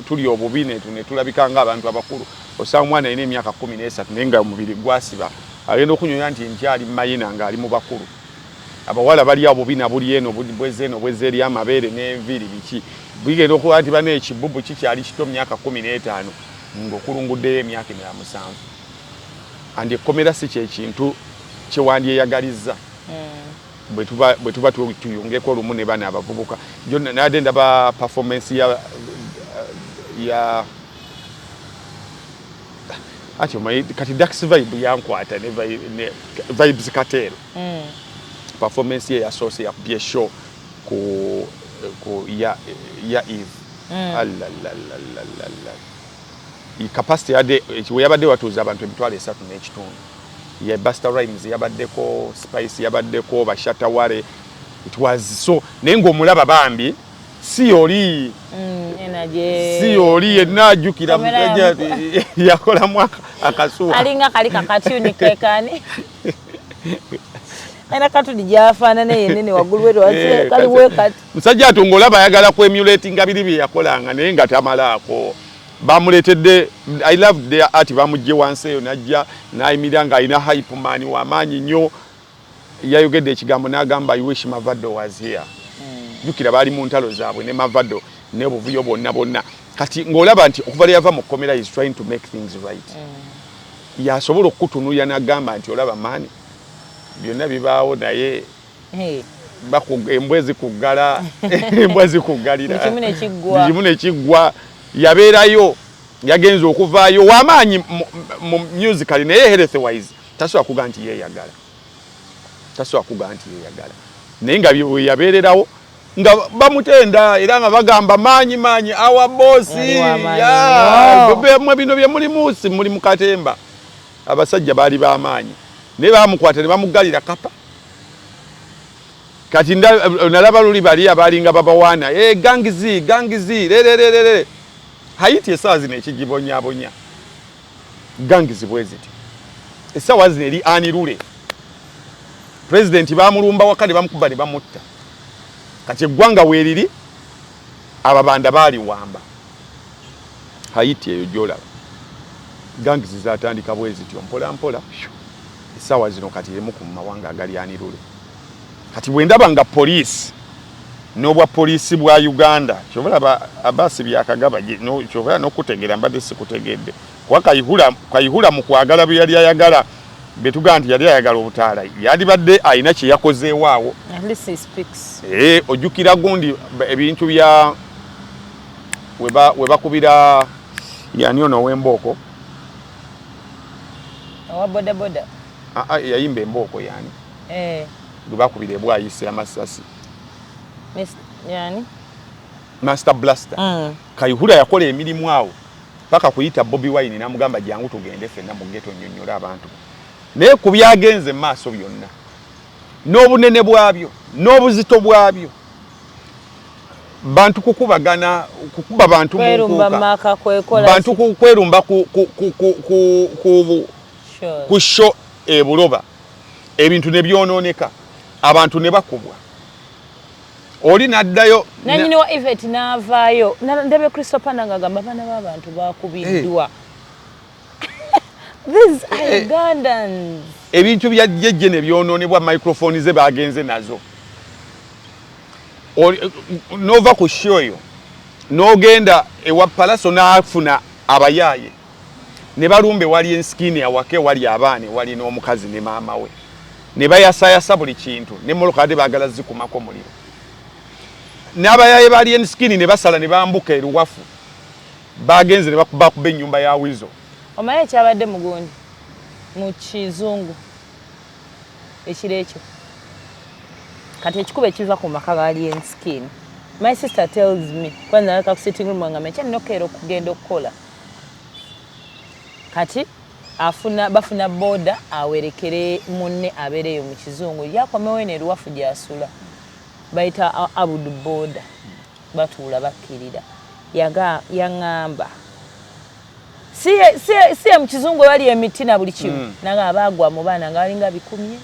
tuli obubi ne tulabika ng'abantu abakulu osanga omwana alina emyaka 13 naye nga omubiri gwasiba agenda okunnyonnyola nti nkyali mayina ng'ali mu bakulu abawala bali awo bubi na buli eno bweze eri amabeere n'enviiri biki bigenda okuba nti bana ekibubu kikyali kito myaka 15 ng'okulunguddeyo emyaka 7 andi ekkomera si kyekintu kyewandyeyagalizza bwe tuba tuyungeko olumu ne bana abavubuka nadde ndaba performance ya ati kati Dax vibe yankwata ne vibes katero performance ya source ya kubye show ku ya Eve i capacity ade yabadde watuza abantu 3.3 ya Busta Rhymes yabaddeko Spice yabaddeko Bashatawale it was so nengo omulaba bambi si oli si oli enajukira muteja yakola mwaka akasuwa
alinga kali kakatuni kekani ana katu dijafana ne yenene wagulu wetu wase kali wekati
musajja atongola bayagala ku emulating abiribi yakolanga naye nga tamalako bamuletedde I love their art bamujje wanseyo najja nayimiranga ina hype man wa manyi nnyo yayogedde ekigambo n'agamba I wish Mavado was here jukira bali mu ntalo zaabwe ne Mavado ne buvuyo bonna kati ng'olaba nti okuva yava mu komera is trying to make things right yasobola okutunuya n'agamba nti olaba mani byonna bibaawo naye embwezi kuggala embwezi kuggalira ekimu ne kiggwa yabeerayo yagenza okuvaayo w'amaanyi mu musical naye health wise tasobola kuga nti yeeyagala naye nga yabeererawo nga bamutenda era nga bagamba maanyi awa boosi mwe bino bye mulimusi muli mu katemba abasajja baali b'amaanyi naye bamukwata ne bamuggalira kapa kati nalaba luli bali abalinga babawaana gangizi lelelelele Haiti esawa zino ekigibonyabonya gangizi bweziti esawa zino eri anirule president bamulumba wakati bamukuba ne bamutta kati eggwanga weeriri ababanda baali wamba Haiti eyo gyolaba gangizi zatandika bweziti mpola esawa zino kati emu ku mawanga agali anirule kati bwendaba nga poliisi n'obwa poliisi bwa Uganda kyobola abasi byakagaba kyobola n'okutegera mbadde sikutegedde kuba kayihula mu kwagala bye yali ayagala betuga nti yali ayagala obutaala yandibadde alina kye yakozeewo awo ojjukira gundi ebintu bya we bakubira yani ono w'embooko
owa bodaboda
yayimba embooko yani gwe bakubira ebwayise amasasi
yani
Master Blaster Kayihura yakola emirimu awo paka kuyita Bobby Wine namugamba jangu tugende fenna mu ghetto nnyonnyola abantu naye ku byagenze maaso byonna n'obunene bwabyo n'obuzito bwabyo bantu kukubagana kukuba bantu bantu kwerumba ku show ebuloba ebintu ne byononeka abantu ne bakubwa oli naddayo
nanyini wa event navaayo ndebe Crystal Pananga gamba bana b'abantu bakubiddwa these are Ugandans
ebintu byajjeje ne byononebwa microphone ze bagenze nazo nova ku show yo n'ogenda ewa palaso n'afuna abayaaye ne balumbe wali enskini awake wali abaane wali n'omukazi ne maama we ne bayasayasa buli kintu ne molokade baagala zikumako muliro n'abayaaye bali enskini ne basala ne bambuka eruwafu bagenze ne bakuba ennyumba ya Wizo.
Omaye kyabadde mugundi mu kizungu ekiro ekyo kati ekikuba ekiva ku maka gali enskini. My sister tells me kwanza naleka ku sitting room nga mecha nokero kugenda okukola kati bafuna boda awerekere munne abereyo mu kizungu yakomewe ne ruwafu gyasula bayita abudu boda batula bakirira yangamba siye mu kizungu bali emiti na buli kimu naga abagwa mu baana nga balinga bikumye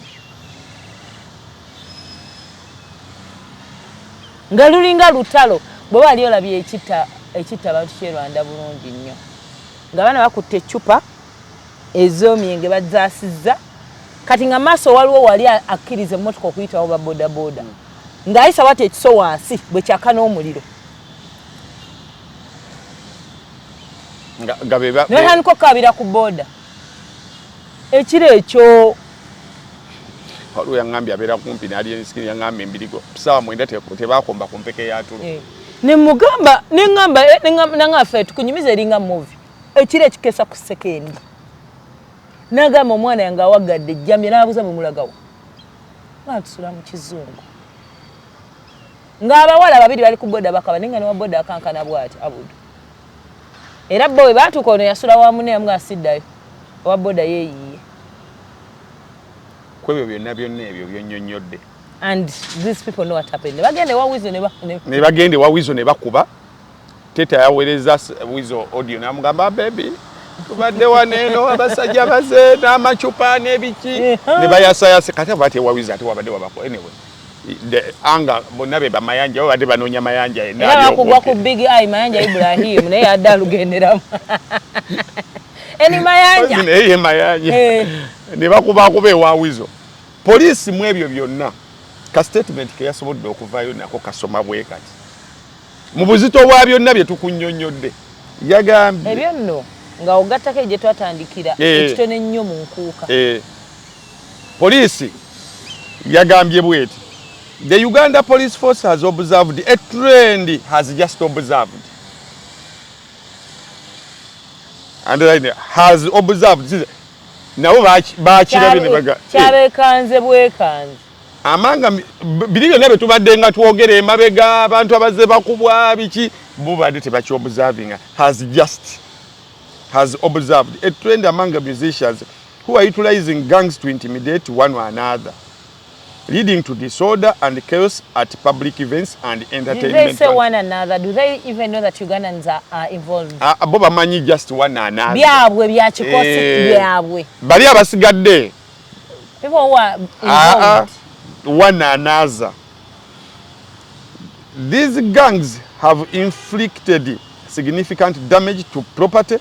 nga lulinga lutalo bwe bali olabye ekita bantu kyerwanda bulungi nnyo nga bana bakutte ecupa ez'omyenge bazaasizza kati nga maaso waliwo wali akkiriza emmotoka okuyitawo ba boda boda ng'ayisa wati ekiso wansi bwe kyaka n'omuliro n'otandika okukabira ku boda ekiro ekyo
waliwo yaŋŋambye abeera kumpi n'ali ensikini yaŋŋamba embirigo tusaawa mwenda tebakomba ku mpeke yatulo
nemugamba neŋŋamba ffe tukunyumiza eringa movie ekiro ekikeesa ku sekendi nagamba omwana yange awagadde ejjambye n'abuuza bwe mulagawo nga tusula mu kizungu ng'abawala babiri bali ku boda bakaba nenga newa boda akankana bw'ati abudu era bo bwe baatuuka ono yasula wamu naye nga asiddayo owa boda yeeyiye
kwebyo byonna ebyo byonnyonnyodde
and these people know what happened bagende wa Wizo
ne bagende wa Wizo ne bakuba teta yaweereza Wizo audio n'amugamba baby tubadde waneeno abasajja baze n'amacupa n'ebiki ne bayasayase kati bate wa Wizo ate wabadde wabako anyway anga bonna be bamayanja babadde banoonya mayanja
era bakugwa ku big eye mayanja Ibrahim naye adda lugenderamu eni mayanja
ne bakuba ewa Wizo poliisi mu ebyo byonna ka statement ke yasobodde okuvaayo nako kasoma bwe kati mu buzito bwa byonna bye tukunnyonnyodde yagambye
ebyo nno nga ogattako gye twatandikira ekitone ennyo mu nkuuka
poliisi yagambye bweti the Uganda police force has observed a trend has just observed and has observed nabo bakirabye ne baga
kyabekanze bwekanze
amanga biri byonna bye tubadde nga twogera emabega abantu abaze bakubwa biki bo badde tebakyobserving has observed a trend among musicians who are utilizing gangs to intimidate one another, leading to disorder and chaos at public events and entertainment.
Did they say one another? Do they even know that Ugandans are involved?
Bo bamanyi just one another.
Byabwe bya kikosi byabwe.
Bali abasigadde.
People who are involved.
One another. These gangs have inflicted significant damage to property.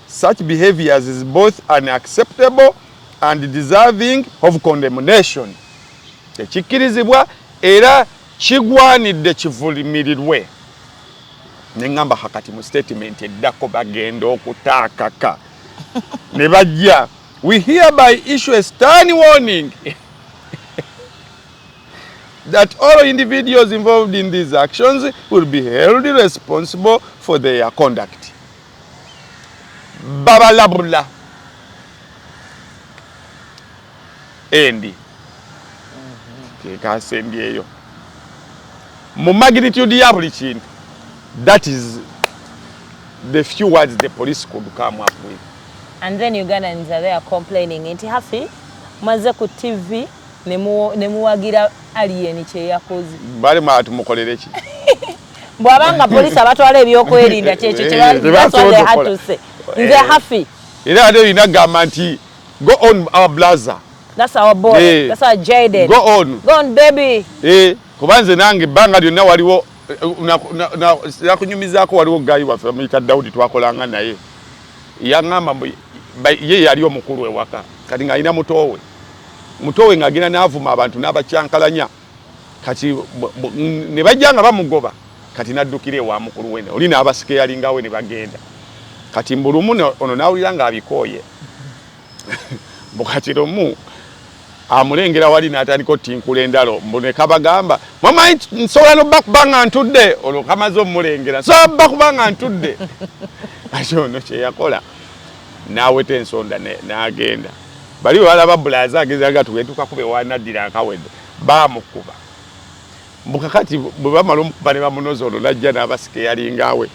Such behaviors is both unacceptable and deserving of condemnation. Ekikirizibwa era kigwanidde kivulimirirwe. Nengamba hakati mu statement eddako bagenda okutaakaka. Ne bajja, we hereby issue a stern warning that all individuals involved in these actions will be held responsible for their conduct. Babalabula. Endi. Kekasendi eyo. Mu magnitude ya buli kintu. That is the few words the police could come up with.
And then Ugandans are there complaining. Nti HAFFY maze ku TV nemuwagira alien kye yakoze.
Bali matumukolere ki?
Bwabanga police abatwala ebyokwerinda kyekyo kye bali hatuse. Nze HAFFY.
Era ade inagamba nti go on our blazer.
That's our boy. That's our Jaden.
Go on.
Go on baby.
Kubanze nange banga lyonna waliwo yakunyumizaako waliwo gayi waffe amuyita Daudi twakolanga naye. Yaŋŋamba ye yali omukulu ewaka kati ng'alina mutowe ng'agenda n'avuma abantu n'abacyankalanya kati ne bajjanga bamugoba kati naddukire wa mukulu wene oli n'abasike yalingawe ne bagenda kati mbulumu ono nawulira nga abikooye bukati lomu amulengera wali n'atandika otinkula endalo mbone kabagamba mama nsobola nobba kubanga ntudde olwo kamaze omulengera nsobola bba kubanga ntudde ate ono kye yakola n'aweta ensonda n'agenda bali balaba bulaza agezaga tugetuka kube wanaddira akawedde bamukuba mbukakati bwe bamala omukuba ne bamunoza olwo najja n'abasike yalingawe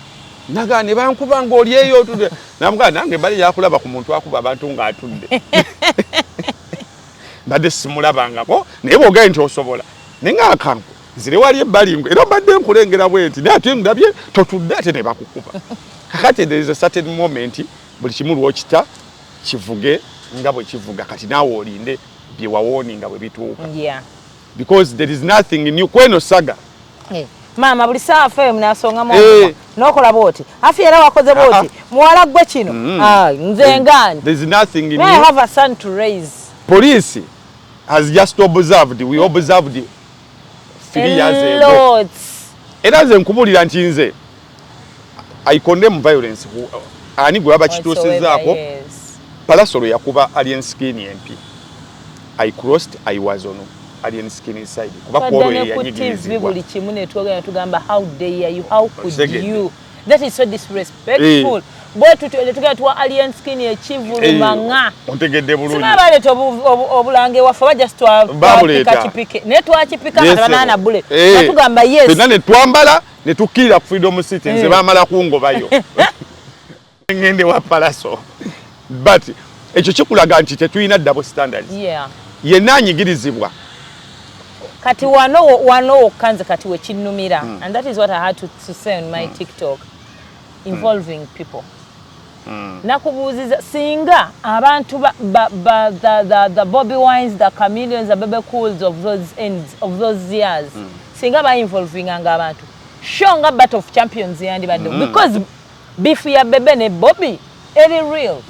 naga ne bankuba ng'oli eyo otudde namugaa nange bali yakulaba ku muntu akuba abantu ng'atudde badde simulabangako naye bwogere nti osobola naye ng'akangu nzire wali ebbali ngwe era mbadde nkulengera bwe nti naye ate ndabye totudde ate ne bakukuba kakati there is a certain moment buli kimu lwokita kivuge nga bwe kivuga kati naawe olinde bye wawooninga bwe bituuka because there is nothing in you kweno saga
mama buli saa ffe munasonga mu nokola boti afi era wakoze boti muwala gwe kino nze ngani
there is nothing in you.
I have a son to raise.
Police has just observed, we observed 3 years ago. Era nze nkubulira nti nze I condemn violence ani gwe abakituusizaako palasolo yakuba alien skin MP I crossed I was on alien skin side kuba kwolo yanyigirizibwa
buli kimu ne tugamba how dare you, how could you, that is so disrespectful. Bwetu tugenda tuwa alien skin ekivulumanga
ontegedde bulungi
sinabaleeta obulange waffe bajja twakipike naye twakipika nga banana bule natugamba yes fenna ne twambala ne tukkirira ku freedom city nze baamala kungobayo ngende wa palaso but ekyo kikulaga nti tetulina double standards yenna anyigirizibwa kati wano kanze kati wekinnumira and that is what I had to say on my TikTok involving people. Nakubuuziza singa abantu the Bobby Wines, the Chameleons, the Bebe Cools of those ends of those years singa ba involving anga abantu show nga Battle of Champions yandibadde because beef ya Bebe ne Bobby eri real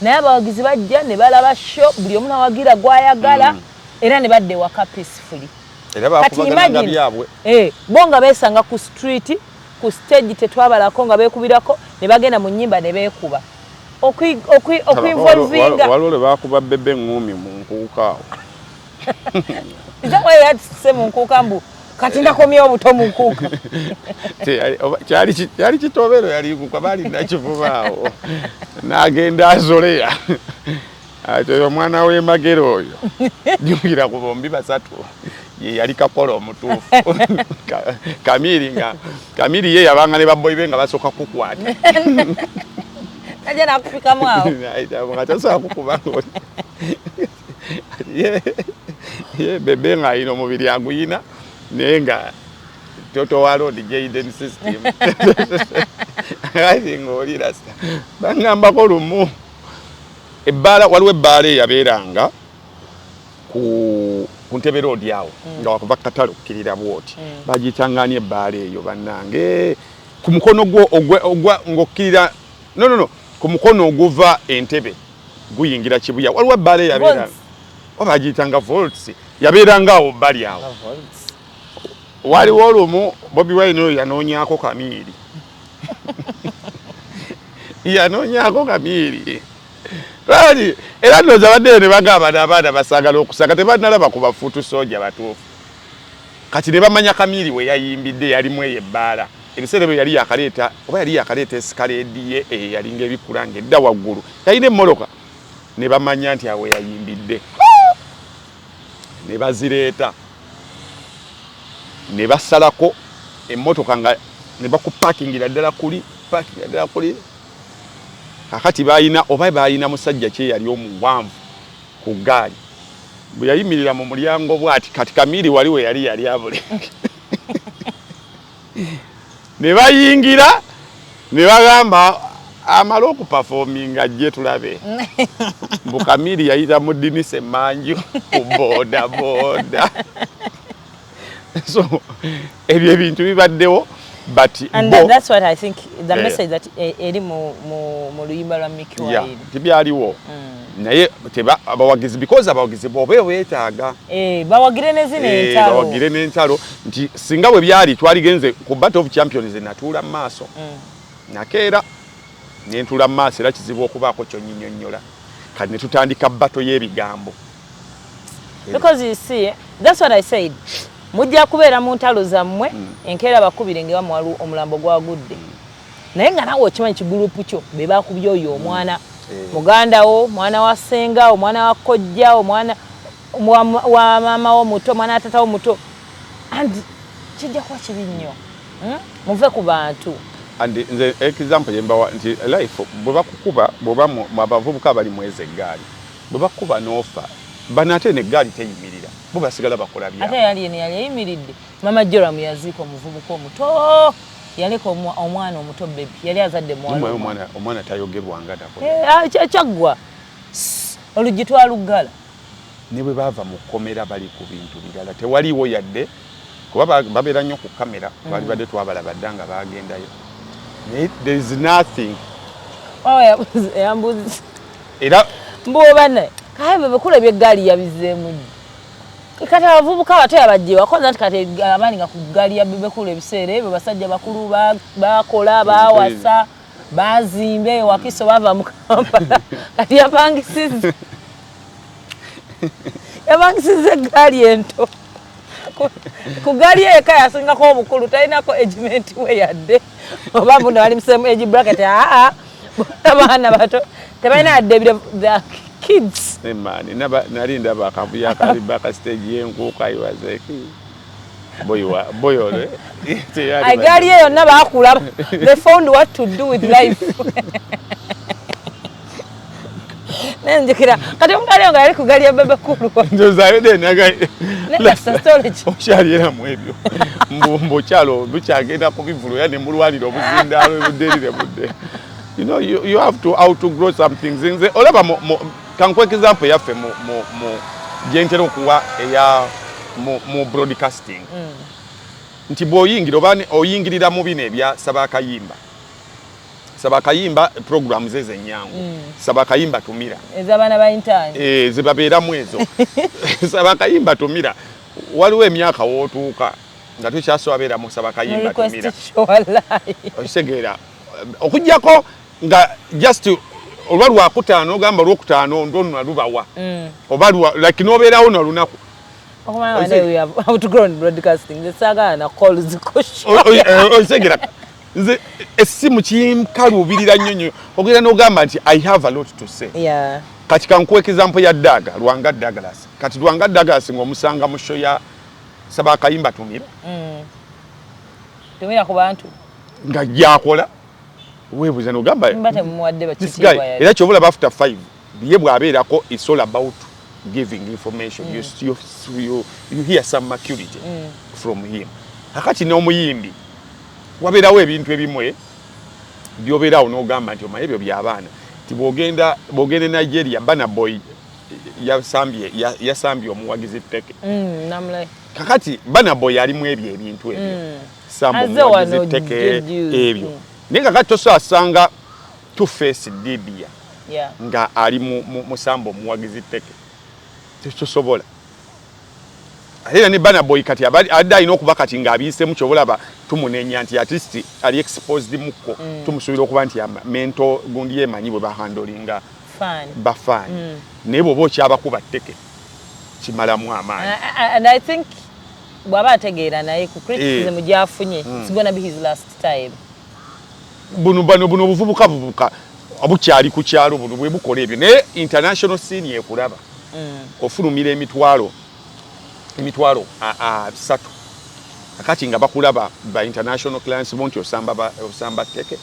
naye abawagizi bajja ne balaba show buli omu nawagira gwayagala era ne badde waka peacefully
kati imagine
bonga besanga ku street ku stage tetwabalako nga bekubirako ne bagenda mu nnyimba ne beekuba okwivolvinga
walole bakuba Bebe ngumi mu nkuuka
is that why you had to say mu nkuuka mbu kati ndakomye obuto mu nkuuka
kyali kitobero yali kuka bali nakivubaawo n'agenda azoleya ate omwana w'emagero oyo jjukira ku bombi basatu ye yali kakola omutuufu kamiri ye yabanga ne baboyi be nga basooka kukwata
ajja nakufikamu awo
nga tasobola kukuba ye Bebe nga alina omubiri aguyina naye nga toto wa road Jaden system ati ng'olira bangambako lumu ebbaala waliwo ebbaala eyabeeranga ku Ntebe road awo nga wakuva katale okukirira bwoti bagiyitangani ebbaala eyo bannange ku mukono gwo ng'okkirira no ku mukono oguva Entebbe guyingira Kibuya waliwo ebbaala eyabeeranga oba bagiyitanga volts yabeeranga awo bbali awo waliwo olumu Bobby Wine oyo yanoonyaako Kamiiri yanoonyaako Kamiiri Rali era ndoza badde ne bagamba n'abaana basagala okusanga tebanalaba ku bafuutu soja batuufu kati ne bamanya Kamiiri we yayimbidde yalimu eyo ebbaala ebiseera bwe yali yakaleeta esikareedi ye yalinga ebikulanga edda waggulu yalina emmoloka ne bamanya nti awe yayimbidde ne bazireeta ne basalako emmotoka nga ne bakupakingira ddala kuli kakati bayina musajja kye yali omuwanvu ku ggaali bwe yayimirira mu mulyango bwati kati Kamiiri waliwe yali abule ne bayingira ne bagamba amala okupafominga ajje tulabe mbu Kamiiri yayita mu Dinise Manju ku boda so ebyo ebintu bibaddewo but
that's what I think the message that eri mu luyimba lwa Mickey Wairi
tibyaliwo naye teba abawagizi because abawagizi bobe wetaaga
bawagire nezine entalo
bawagire n'entalo nti singa bwe byali twaligenze ku Battle of Champions natuula maaso nakeera nentula maaso era kizibu okubaako kyonyinyonnyola kati ne tutandika battle y'ebigambo
because you see that's what I said mujja kubeera mu ntalo zammwe enkeera bakubire nge bamwalu omulambo gwagudde naye nga nawe okimanyi kigurupu kyo be bakubye oyo omwana muganda wo mwana wa senga omwana wa kojja omwana wa mama wo muto mwana atata wo muto and kijja kuba kibi nnyo muve ku bantu
and the example yemba nti life bwe bakukuba bwe mu abavubuka bali mweze eggaali bwe bakuba n'ofa banate n'eggaali teyimirira bo basigala bakola bya
ate yali yayimiridde mama Joram yaziika omuvubuka omuto yaleka omwana omuto baby yali azadde
omwana tayogerwanga dako
kyaggwa olugi twalugala
ne bwe bava mu kkomera bali ku bintu birala tewaliwo yadde kuba babeera nnyo ku kamera bali badde twabalabadda nga bagendayo there is nothing
yambuzi
era
mbobane kaye bebekula byeggaali yabizeemu kati abavubuka abato yabajje wakoza nti kati abaani nga ku ggaali ya bebekula ebiseera ebyo basajja bakulu bakola bawasa bazimbe wakiso bava mu Kampala kati yapangisize eggaali ento ku ggaali eka yasingako obukulu talinako agement we yadde oba buno bali musemu age bracket abaana bato tebalina yadde kids
man nali ndaba akavuyo akali baka stage y'enkuuka iwazeki boyo
eggaali eyo yonna baakula they found what to do with life nenjikira kati omugaali nga yali ku ggaali ya bebekulu
okyaliera mu ebyo mbokyalo bukyagenda kubivuluya ne mulwanira obuzindaalo ebudderire budde you have to outgrow some things nze olaba kankwa example yaffe mu gyentera okuwa eya mu broadcasting nti bw'oyingira oba oyingirira mu bino ebya Sabakayimba programs ez'ennyangu Sabakayimba tumira
ez'abaana ba intern
zebabeeramu ezo Sabakayimba tumira waliwo emyaka wootuuka nga tukyasobeera mu Sabakayimba tumira okitegeera okujjako nga just olwa lwakutaano ogamba olwokutaano ndonna lubawa oba like n'obeerawo nolunaku okitegera nze essimu kimkaluubirira nnyo ogenda n'ogamba nti I have a lot to say kati kankuwa example ya Lwanga Douglas kati Lwanga Douglas ng'omusanga mu show ya Sabakayimba tumira
ku bantu
nga gyakola weebuuza n'ogamba era kyobulaba after 5 ye bw'abeerako it's all about giving information you hear some maturity from him akati n'omuyimbi wabeerawo ebintu ebimwe byobeerawo n'ogamba nti omanyi ebyo by'abaana ti bw'ogenda Nigeria Burna Boy yasambye omuwagizi tteke kakati Burna Boy alimu ebyo ebintu ebyo samba omuwagizi tteke ebyo naye kakati tosasanga Two-Face Dibia nga ali mu samba omuwagizi tteke tekisobola era ne Burna Boy kati adde alina okuba kati ng'abiisemu kyobulaba tumunenya nti artist ali exposed mukko tumusuubira okuba nti mento gundi yemanyi bwe bahandolinga bafaani naye bw'oba okyabakuba tteke kimalamu amaanyi
and I think bw'aba ategeera naye ku criticism gy'afunye it's gonna be his last time
buno buvubuka obukyali ku kyalo buno bwe bukola ebyo naye international scene yekulaba ofulumira emitwalo 3 akati nga bakulaba ba international clients bonti osamba teke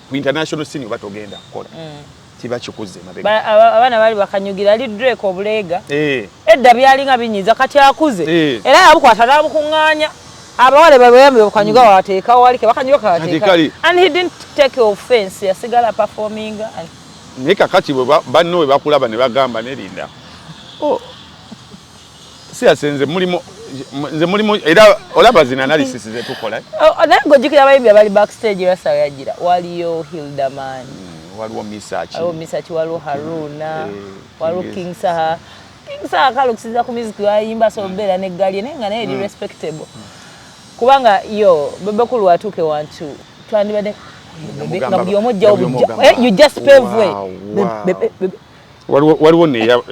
ku international scene batogenda kola kiba kikuze mabega
abaana bali bakanyugira ali Drake obulega edda byalinga binyiza kati akuze era yabukwata nabukuŋŋaanya abawale babeyambe bakanyuga wateeka walike bakanyuga kateeka and he didn't take offense yasigala performing
naye kakati banno we bakulaba ne bagamba nelinda siyasenze mulimu era olaba zina analysis zetukola
naye ng'ojjukira abayimbi abali backstage basawo yagira waliyo Hildaman
waliwo Misachi
waliwo Haruna waliwo King Saha kalukusiza ku music wayimba so bera ne gali nenga naye di respectable kubanga yo bebekulu atuke wantu twandibade you just pave way
waliwo ne ya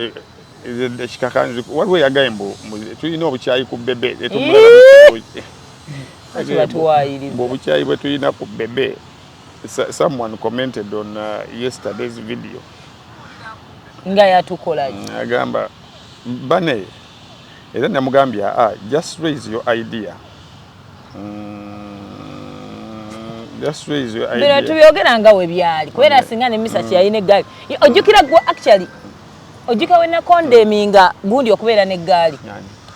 shikakanzi waliwo yagayimbo tulina obuchayi ku bebe etumula obuchayi bwe tulina ku bebe. Someone commented on yesterday's video
nga yatukola
agamba bane era namugambya just raise your idea just raise your idea
bino tubiyogera nga we byali kubera singa ne Misachi yayina eggaali ojjukira gwe actually ojjuka we na condemninga gundi okubeera n'eggaali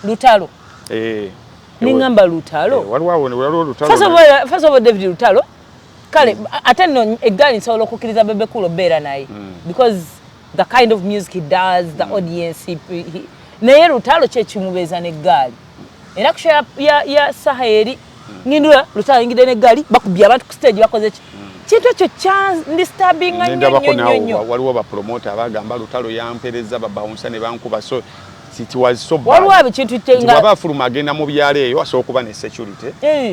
Lutalo ningamba Lutalo
waliwo Lutalo
first of all David Lutalo kale ate no eggaali nsobola okukkiriza Bebekulu beera naye because the kind of music he does the audience naye Lutalo kyekimubeeza n'eggaali era kusha ya Saheri ngindula Lutalo ingide n'eggaali bakubye abantu ku stage bakoze kintu ekyo disturbing nnyo.
Waliwo ba promoter abagamba Lutalo yampereza babounce ne bankuba so it was so bad.
Waliwo ekintu kyenga
abafuluma agenda mu byalo eyo asobola okuba ne security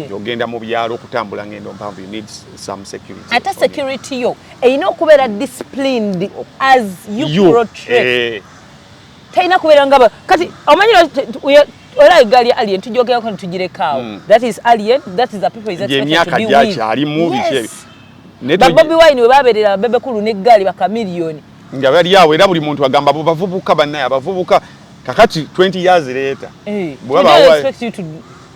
yogenda mu byalo okutambula ngendo mpanvu you need some security.
Ata security yo eyina okubeera disciplined as you portray. Taina kubeera ngaba kati omanyira ora egali alien tujogera ko tujirekawo that is alien that is the people is expected to be with.
Ali mu biche
Bobby Wine we baberera Bebekulu n'eggali baka million
nga bali yawe era buli muntu agamba bo bavubuka bannaye abavubuka kakati 20 years later
bwaba expect you to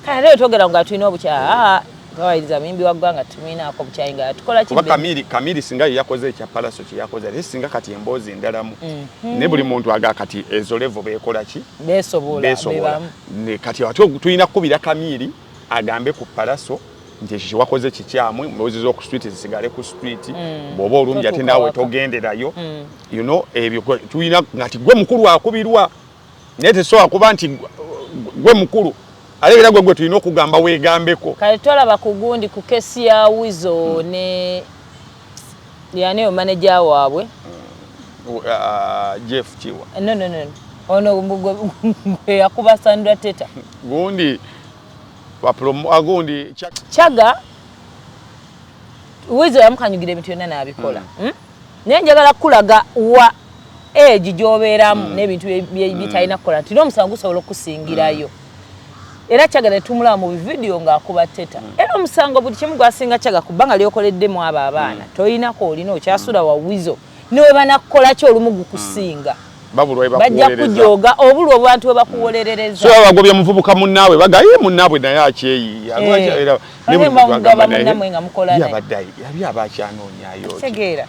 kale togera nga tulina obucha bawaiza mimbi wagwanga tumina ako buchayinga tukola kimbe
kamiri singa yakoze ekya palaso kye yakoze singa kati embozi ndalamu ne buli muntu aga kati ezo level bekola ki
besobola
ne kati watu tulina kubira kamiri agambe ku palaso nti ekyo wakoze kikyamu mbozi zo ku street zisigale ku street boba olumya ate nawe togenderayo you know ebyo tulina ngati gwe mukulu akubirwa nete so akuba nti gwe mukulu alebera gwe tulina okugamba weegambeko
kale twalaba ku gundi ku kesi ya Wizo ne yani manager waabwe
Jeff Chiwa
no ono yakuba Sandra Teta
gundi agundi
Chaga Wizo yamukanyugire ebintu byonna n'abikola naye njagala kulaga wa age gy'obeeramu n'ebintu bitalina kukola nti n'omusango gusobola okusingirayo era Chaga ne tumulaba mu video ng'akuba Teta era omusango buli kimu gwasinga Chaga kubanga lyokoleddemu abo abaana toyinako olina okyasula wa Wizo niwe banakukola ki olumu gukusinga bajja kujoga obulu abantu bakuwolerereza
so abagobya muvubuka munnawe bagaye munnawe naye akyeyi
era ne mugaba munnawe nga mukola naye
yabi abakyanonyayo
tegeera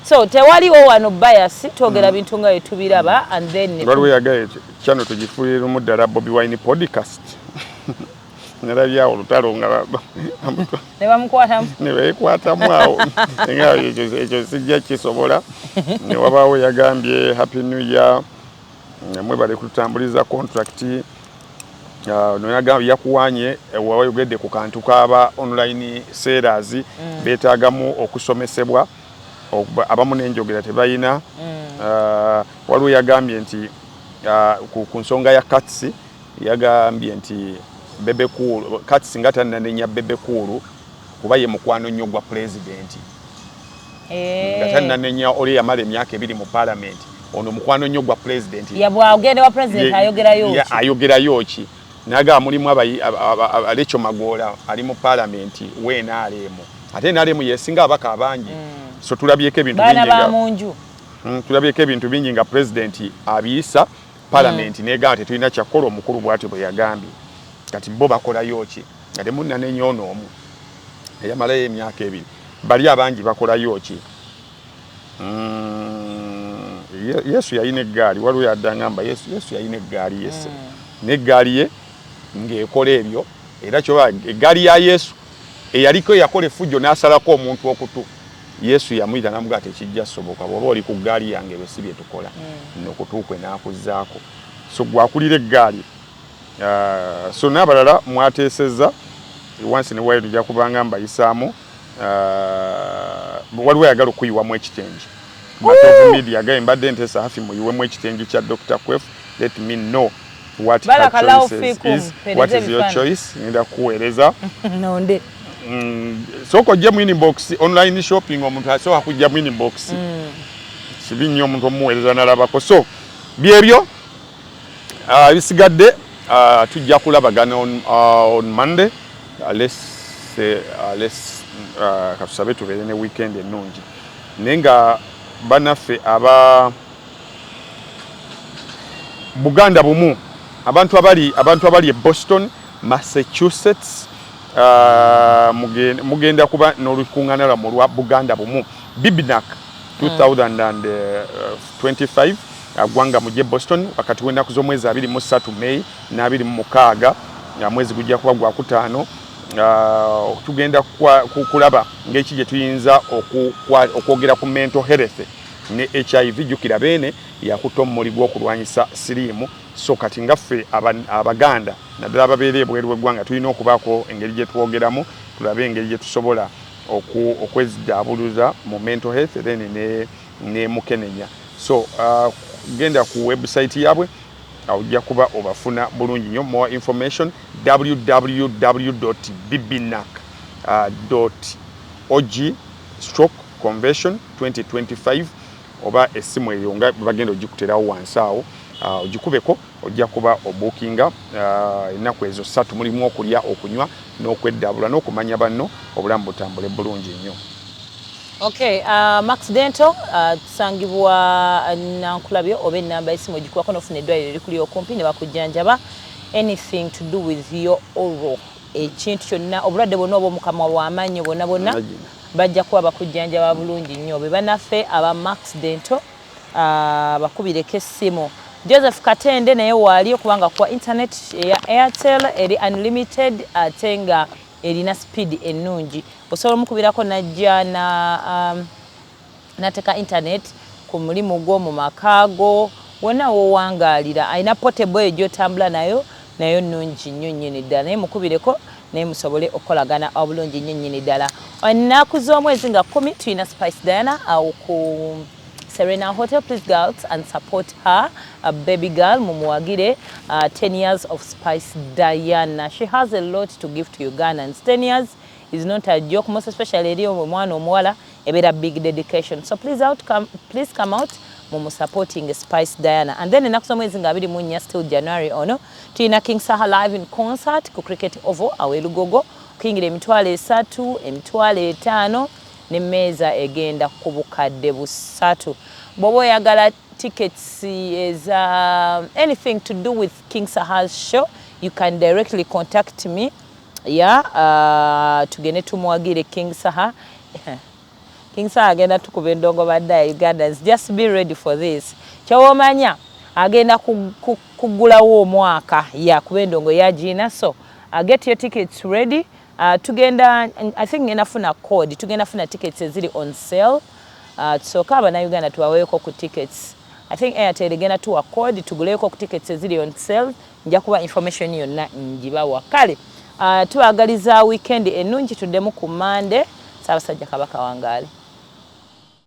so tewaliwo wano bias togera bintu nga etubiraba and then
waliwo yagaye channel tugifuira muddala Bobby Wine podcast nerabyawo Lutalo nga
ne bamukwata
ne beekwatamu awo nga ekyo sijja kisobola ne wabaawo yagambye happy new year mwe bali kutambuliza contract no yagambye yakuwanye wayogedde ku kantu kaba online sellers beetagamu okusomesebwa abamu n'enjogera tebayina waliwo yagambye nti ku nsonga ya katsi yagambye nti Bebekulu katsi nga tananenya Bebekulu kuba ye mukwano nnyo gwa president nga tananenya oli yamala emyaka 2 mu parliament ono mukwano nnyo gwa president
yabwagende wa president
ayogerayo ki naga mulimu Alecho Magola ali mu parliament we NRM ate NRM yesinga abaka abangi so tulabyeko ebintu bingi
bana ba munju
tulabyeko ebintu bingi nga president abiyisa parliament nega ate tulina kyakola omukulu bw'atyo bwe yagambye kati bo bakola yoki ngate munna nenyono omu eyamala emyaka 2 bali abangi bakola yoki Yesu yayina eggaali waliwo yaddangamba Yesu yayina eggaali yese n'eggaali ye ng'ekola ebyo era kyoba eggaali ya Yesu eyaliko yakola effujjo n'asalako omuntu okutu Yesu yamuyita n'amugamba tekijja soboka bw'oba oli ku ggaali yange bwe si bye tukola n'okutuukwe n'akuzzaako so gwakulira eggaali so n'abalala mwateesezza once in a while tujja kubanga mbayisaamu waliwo ayagala okuyiwamu ekitengi Matovu Media again mbadde ntesa HAFFY muyiwemu ekitengi kya Dr. Kwefu. Let me know what her choices is. What is your choice? Ngenda kuweereza
nonde
soko ojja mu inbox online shopping omuntu asobola kujja mu inbox kibi nnyo omuntu omuweereza nalabako. So byebyo bisigadde tujja kulabagana on Monday. Katusabe tubeere ne weekend ennungi naye nga banaffe aba Buganda bumu abantu abali e Boston, Massachusetts mugenda kuba n'olukuŋŋaana lwammwe lwa Buganda bumu BBNAC 2025 agwanga mujje Boston wakati w'ennaku z'omwezi 23 May na 26 mwezi gujja kuba gwa kutaano. Tugenda kulaba ng'eki gye tuyinza okwogera ku mental health ne HIV. Jukira beene yakuta omuli gw'okulwanyisa siriimu. So kati ngaffe Abaganda naddala ababeera ebweru w'eggwanga tulina okubaako engeri gye twogeramu tulabe engeri gye tusobola okwezidaabuluza mu mental health then ne mukenenya. So genda ku website yaabwe ojja kuba obafuna bulungi nnyo. More information www.bbnac.org/convention 2025 oba essimu eyo nga bagenda ogikuterawo wansi awo ogikubeko ojja kuba obukinga ennaku ezo 3 mulimu okulya okunywa n'okweddabula n'okumanya banno obulamu butambule bulungi nnyo.
Okay, Max Dental tusangibwa nankulabyo oba ennamba y'essimu ogikuwako n'ofuna eddwaliro erikuli okumpi ne bakujjanjaba anything to do with your oral ekintu kyonna obulwadde bwonna obw'omukama bw'amannyo bonna bajja kuba bakujjanjaba bulungi nnyo. Be banaffe aba Max Dental bakubireko essimu. Joseph Katende naye waali okubanga kwa internet eya Airtel eri unlimited ate nga erina speed ennungi. Osobola omukubirako najja nateka internet ku mulimu gwo mu makaago wonna wowangaalira. Alina portable eyo gy'otambula nayo nnungi nnyo nnyini ddala naye mukubireko naye musobole okolagana obulungi nnyo nnyini ddala. Ennaku z'omwezi nga 10 tulina Spice Diana awo ku Serena Hotel. Please girls and support her, a baby girl mumuwagire 10 years of Spice Diana. She has a lot to give to Ugandans. 10 years is not a joke, most especially eri omwana omuwala ebeera big dedication. So please come out mumu supporting Spice Diana. And then ennaku z'omwezi nga 24 still January ono tulina King Saha live in concert ku Cricket Oval awe Lugogo kuyingira emitwalo 3 emitwalo 5 n'emmeeza egenda ku bukadde 3. Bw'oba oyagala tickets is anything to do with King Saha's show, you can directly contact me. Tugende tumuwagire King Saha. King Saha agenda tukuba endongo baddaye Ugandans. Just be ready for this. Kyawomanya agenda kugulawo omwaka kuba endongo yagina. So get your tickets ready. Tugenda, I think ngenda funa code. Tugenda funa tickets eziri on sale. So kaba na Uganda tuwaweeko ku tickets. I think Airtel egenda tuwa code tuguleeko ku tickets eziri on sale. Nja kuba information yonna njibawa. Kale tuwagaliza weekend ennungi tuddemu ku Monday. Ssaabasajja Kabaka wangaale.